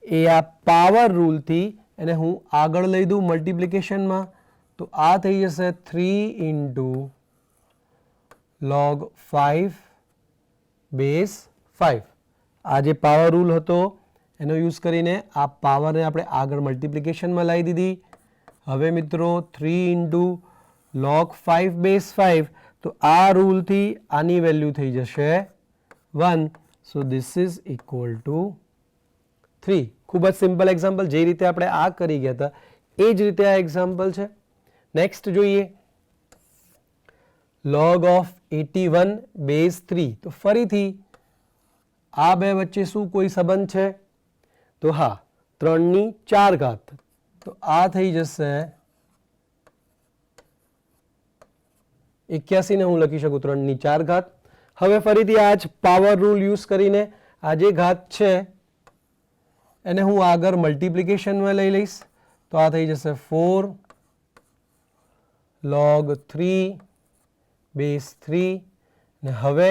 એ આ પાવર રૂલથી એને હું આગળ લઈ દઉં મલ્ટિપ્લિકેશનમાં. તો આ થઈ જશે 3 into log 5 બેઝ 5. આ જે પાવર રૂલ હતો એનો યુઝ કરીને આ પાવરને આપણે આગળ મલ્ટિપ્લિકેશનમાં લાવી દીધી. હવે મિત્રો 3 into log 5 બેઝ 5. તો આ રૂલથી આની વેલ્યુ થઈ જશે 1. So this is equal to 3. ખૂબ જ સિમ્પલ એક્ઝામ્પલ. જે રીતે આપણે આ કરી ગયા હતા એ જ રીતે આ એક્ઝામ્પલ છે. નેક્સ્ટ જોઈએ log ઓફ 81 બેઝ 3. તો ફરીથી આ બે વચ્ચે શું કોઈ સંબંધ છે? તો હા, 3/4, તો આ થઈ જશે 81 ને હું લખી શકું 3/4. હવે ફરીથી આ જ પાવર રૂલ યુઝ કરીને આ જે ઘાત છે એને હું આગળ મલ્ટિપ્લિકેશનમાં લઈ લઈશ, તો આ થઈ જશે 4 log 3 base 3 ને હવે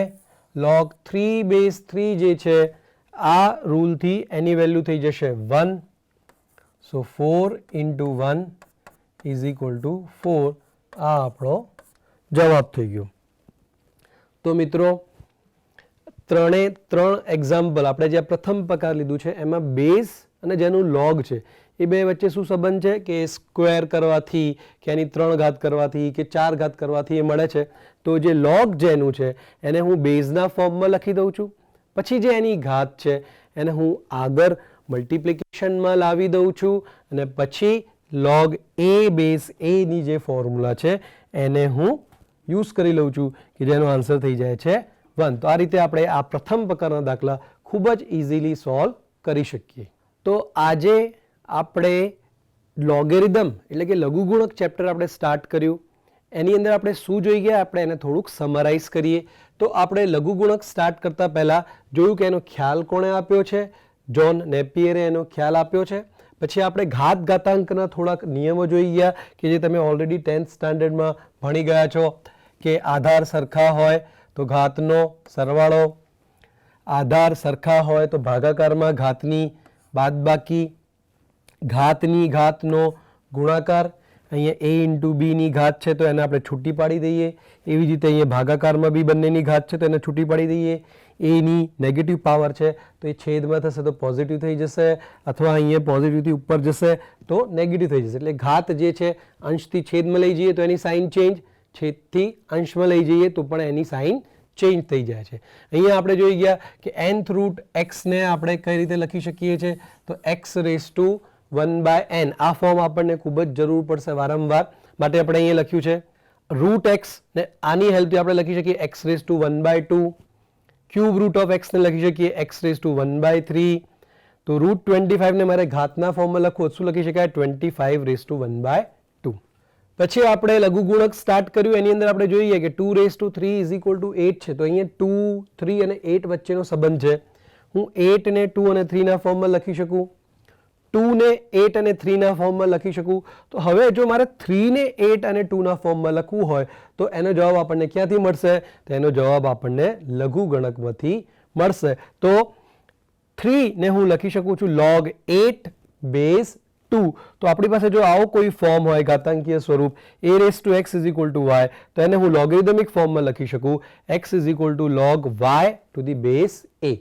log 3 base 3 જે છે આ રૂલથી એની વેલ્યુ થઈ જશે 1. સો 4 into 1 is equal to 4. આ આપણો જવાબ થઈ ગયો. તો મિત્રો ત્રણે ત્રણ એક્ઝામ્પલ આપણે જે પ્રથમ પ્રકાર લીધું છે એમાં બેઝ અને જેનું લોગ છે એ બે વચ્ચે શું સંબંધ છે કે સ્ક્વેર કરવાથી કે એની 3 ઘાત કરવાથી કે 4 ઘાત કરવાથી એ મળે છે. તો જે લોગ જેનું છે એને હું બેઝના ફોર્મમાં લખી દઉં છું, પછી જે એની ઘાત છે એને હું આગળ મલ્ટિપ્લિકેશનમાં લાવી દઉં છું અને પછી લોગ એ બેઝ એ ની જે ફોર્મ્યુલા છે એને હું યુઝ કરી લઉં છું કે જેનો આન્સર થઈ જાય છે 1. તો આ રીતે આપણે આ પ્રથમ પ્રકારના દાખલા ખૂબ જ ઇઝીલી સોલ્વ કરી શકીએ. તો આજે આપણે લોગેરિધમ એટલે કે લઘુગુણક ચેપ્ટર આપણે સ્ટાર્ટ કર્યું. એની અંદર આપણે શું જોઈ ગયા આપણે એને થોડુંક સમરાઇઝ કરીએ. તો આપણે લઘુગુણક સ્ટાર્ટ કરતાં પહેલાં જોયું કે એનો ખ્યાલ કોણે આપ્યો છે, જોન નેપિયરે એનો ખ્યાલ આપ્યો છે. પછી આપણે ઘાત ઘાતાંકના થોડાક નિયમો જોઈ ગયા કે જે તમે ઓલરેડી 10th સ્ટાન્ડર્ડમાં ભણી ગયા છો કે આધાર સરખા હોય તો ઘાતનો સરવાળો, આધાર સરખા હોય તો ભાગાકારમાં ઘાતની બાદબાકી, ઘાતની ઘાતનો ગુણાકાર. અહીંયા a into b ની ઘાત છે તો એને આપણે છૂટી પાડી દઈએ. એવી જ રીતે અહીંયા ભાગાકારમાં બી બંનેની ઘાત છે તો એને છૂટી પાડી દઈએ. a ની નેગેટિવ પાવર છે તો એ છેદમાં થશે તો પોઝિટિવ થઈ જશે, અથવા અહીંયા પોઝિટિવથી ઉપર જશે તો નેગેટિવ થઈ જશે. એટલે ઘાત જે છે અંશથી છેદમાં લઈ જઈએ તો એની સાઇન ચેન્જ, છેદથી અંશમાં લઈ જઈએ તો પણ એની સાઇન ચેન્જ થઈ જાય છે. અહીંયા આપણે જોઈ ગયા કે nth રૂટ x ને આપણે કઈ રીતે લખી શકીએ છીએ તો x રેઝ ટુ 1/n. આ ફોર્મ આપણને ખૂબ જ જરૂર પડશે વારંવાર, માટે આપણે અહીંયા લખ્યું છે રૂટ x ને આની હેલ્પથી આપણે લખી શકીએ x raise to 1/2. Cube root of x ને લખી શકીએ x રેઝ ટુ 1/3. તો રૂટ 25 ને મારે ઘાતના ફોર્મમાં લખવું શું લખી શકાય 25 રેઝ ટુ 1/2. પછી આપણે લઘુગુણક સ્ટાર્ટ કર્યું એની અંદર આપણે જોઈએ કે 2 raise to 3 is equal to 8 છે. તો અહીંયા 2, 3 અને 8 વચ્ચેનો સંબંધ છે. હું 8 ને 2 અને 3 ના ફોર્મમાં લખી શકું, 2 ને 8 અને 3 ના ફોર્મમાં લખી શકું. તો હવે જો મારે 3 ને 8 અને 2 ના ફોર્મમાં લખવું હોય તો એનો જવાબ આપણને ક્યાંથી મળશે? તો એનો જવાબ આપણને લઘુગણકમાંથી મળશે. તો 3 ને હું લખી શકું છું log 8 બેઝ 2. તો આપણી પાસે જો આવો કોઈ ફોર્મ હોય ઘાતાંકીય સ્વરૂપ a raise to x is equal to y, તો એને હું લોગેરિધમિક ફોર્મમાં લખી શકું x is equal to log y to the base a.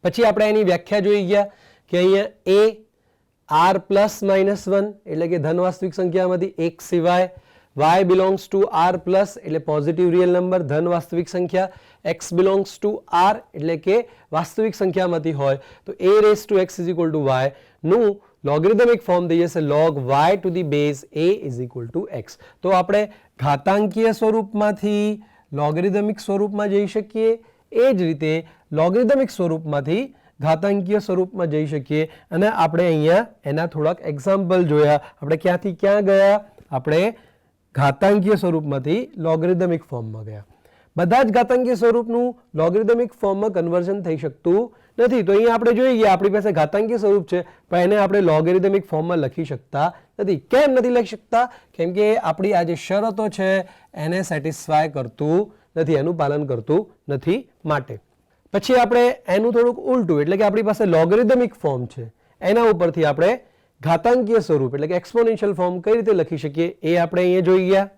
પછી આપણે એની વ્યાખ્યા જોઈ ગયા કે અહીંયા a r પ્લસ માઇનસ 1 એટલે કે ધન વાસ્તવિક સંખ્યામાંથી એક સિવાય, y belongs to r plus એટલે પોઝિટિવ રિયલ નંબર ધન વાસ્તવિક સંખ્યા, x બિલોંગ્સ ટુ r એટલે કે વાસ્તવિક સંખ્યામાંથી હોય તો a raise to x is equal to y નું લોગેરિધમિક ફોર્મ થઈ જશે log y to the base a is equal to x. તો આપણે ઘાતાંકીય સ્વરૂપમાંથી લોગેરિધમિક સ્વરૂપમાં જઈ શકીએ, એ જ રીતે લોગેરિધમિક સ્વરૂપમાંથી ઘાતાંકીય સ્વરૂપમાં જઈ શકીએ. અને આપણે અહીંયા એના થોડાક એક્ઝામ્પલ જોયા. આપણે ક્યાંથી ક્યાં ગયા? આપણે ઘાતાંકીય સ્વરૂપમાંથી લોગેરિધમિક ફોર્મમાં ગયા. બધા જ ઘાતાંકીય સ્વરૂપનું લોગેરિધમિક ફોર્મમાં કન્વર્ઝન થઈ શકતું નથી. તો અહીંયા આપણે જોઈ ગયા આપણી પાસે ઘાતાંકીય સ્વરૂપ છે પણ એને આપણે લોગેરિધમિક ફોર્મમાં લખી શકતા નથી. કેમ નથી લખી શકતા? કેમ કે આપણી આ જે શરતો છે એને સેટિસ્ફાય કરતું નથી, એનું પાલન કરતું નથી માટે. પછી આપણે એનું થોડુંક ઉલટું એટલે કે આપણી પાસે લોગેરિધમિક ફોર્મ છે એના ઉપરથી આપણે ઘાતાંકીય સ્વરૂપ એટલે કે એક્સપોનેન્શિયલ ફોર્મ કઈ રીતે લખી શકીએ એ આપણે અહીંયા જોઈ ગયા.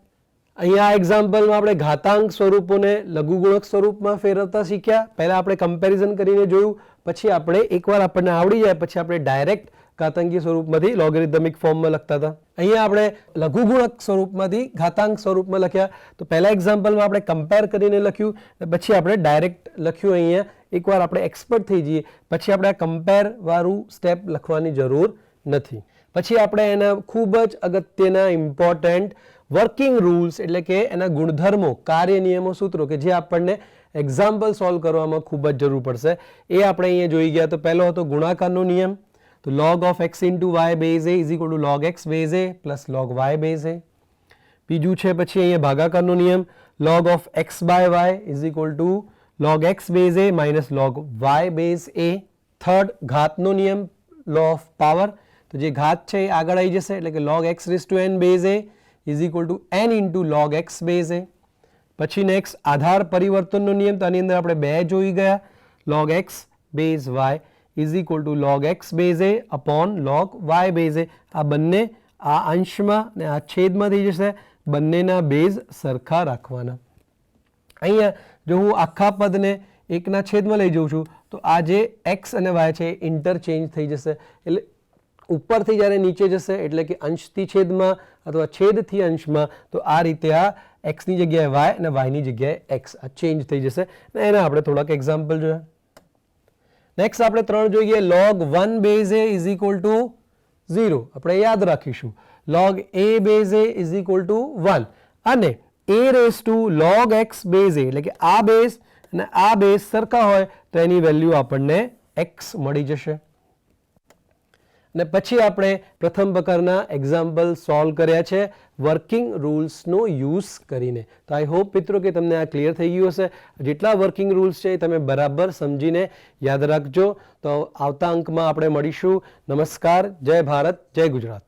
અહીંયા આ એક્ઝામ્પલમાં આપણે ઘાતાંક સ્વરૂપોને લઘુગુણક સ્વરૂપમાં ફેરવતા શીખ્યા. પહેલા આપણે કમ્પેરિઝન કરીને જોયું, પછી આપણે એકવાર આપણને આવડી જાય પછી આપણે ડાયરેક્ટ ઘાતાંકીય સ્વરૂપમાંથી લોગેરિધમિક ફોર્મમાં લખતા હતા. અહીંયા આપણે લઘુગુણક સ્વરૂપમાંથી ઘાતાંક સ્વરૂપમાં લખ્યા. તો પહેલા એક્ઝામ્પલમાં આપણે કમ્પેર કરીને લખ્યું, પછી આપણે ડાયરેક્ટ લખ્યું. અહીંયા એકવાર આપણે એક્સપર્ટ થઈ જઈએ પછી આપણે આ કમ્પેર વાળું સ્ટેપ લખવાની જરૂર નથી. પછી આપણે એના ખૂબ જ અગત્યના ઇમ્પોર્ટન્ટ વર્કિંગ રૂલ્સ એટલે કે એના ગુણધર્મો, કાર્ય નિયમો, સૂત્રો કે જે આપણને એક્ઝામ્પલ સોલ્વ કરવામાં ખૂબ જ જરૂર પડશે એ આપણે અહીંયા જોઈ ગયા. તો પહેલો હતો ગુણાકારનો નિયમ. તો log of x into y base a is equal to log x base a plus log y base a. બીજું છે પછી અહીંયા ભાગાકારનો નિયમ log of x by y is equal to log x base a minus log y base a. Third ઘાતનો નિયમ law of power, તો જે ઘાત છે એ આગળ આવી જશે એટલે કે log x raised to n base a is equal to n into log x base a. પછી નેક્સ્ટ આધાર પરિવર્તનનો નિયમ, તો આની અંદર આપણે બે જોઈ ગયા, log x base y is equal to log x base a upon log y base a. આ બંને આ અંશમાં ને આ છેદમાં થઈ જશે, બંનેના બેઝ સરખા રાખવાના. અહીંયા જો હું આખા પદને એકના છેદમાં લઈ જાઉં છું તો આ જે x અને y છે એ ઇન્ટરચેન્જ થઈ જશે, એટલે ઉપરથી જ્યારે નીચે જશે એટલે કે અંશથી છેદમાં અથવા છેદથી અંશમાં, તો આ રીતે આ એક્સની જગ્યાએ વાય અને વાયની જગ્યાએ એક્સ આ ચેન્જ થઈ જશે. એના આપણે થોડાક એક્ઝામ્પલ જોયા. નેક્સ્ટ આપણે 3 જોઈએ, log 1 base a is equal to 0. આપણે યાદ રાખીશું log a base a is equal to 1 અને a raised to log x base a, એટલે કે આ બેઝ અને આ બેઝ સરખા હોય તો એની વેલ્યુ આપણને x મળી જશે. અને પછી આપણે પ્રથમ પ્રકારના એક્ઝામ્પલ સોલ્વ કર્યા છે વર્કિંગ રૂલ્સનો યુઝ કરીને. તો આઈ હોપ મિત્રો કે તમને આ ક્લિયર થઈ ગયું હશે. જેટલા વર્કિંગ રૂલ્સ છે એ તમે બરાબર સમજીને યાદ રાખજો. તો આવતા અંકમાં આપણે મળીશું. નમસ્કાર, જય ભારત, જય ગુજરાત.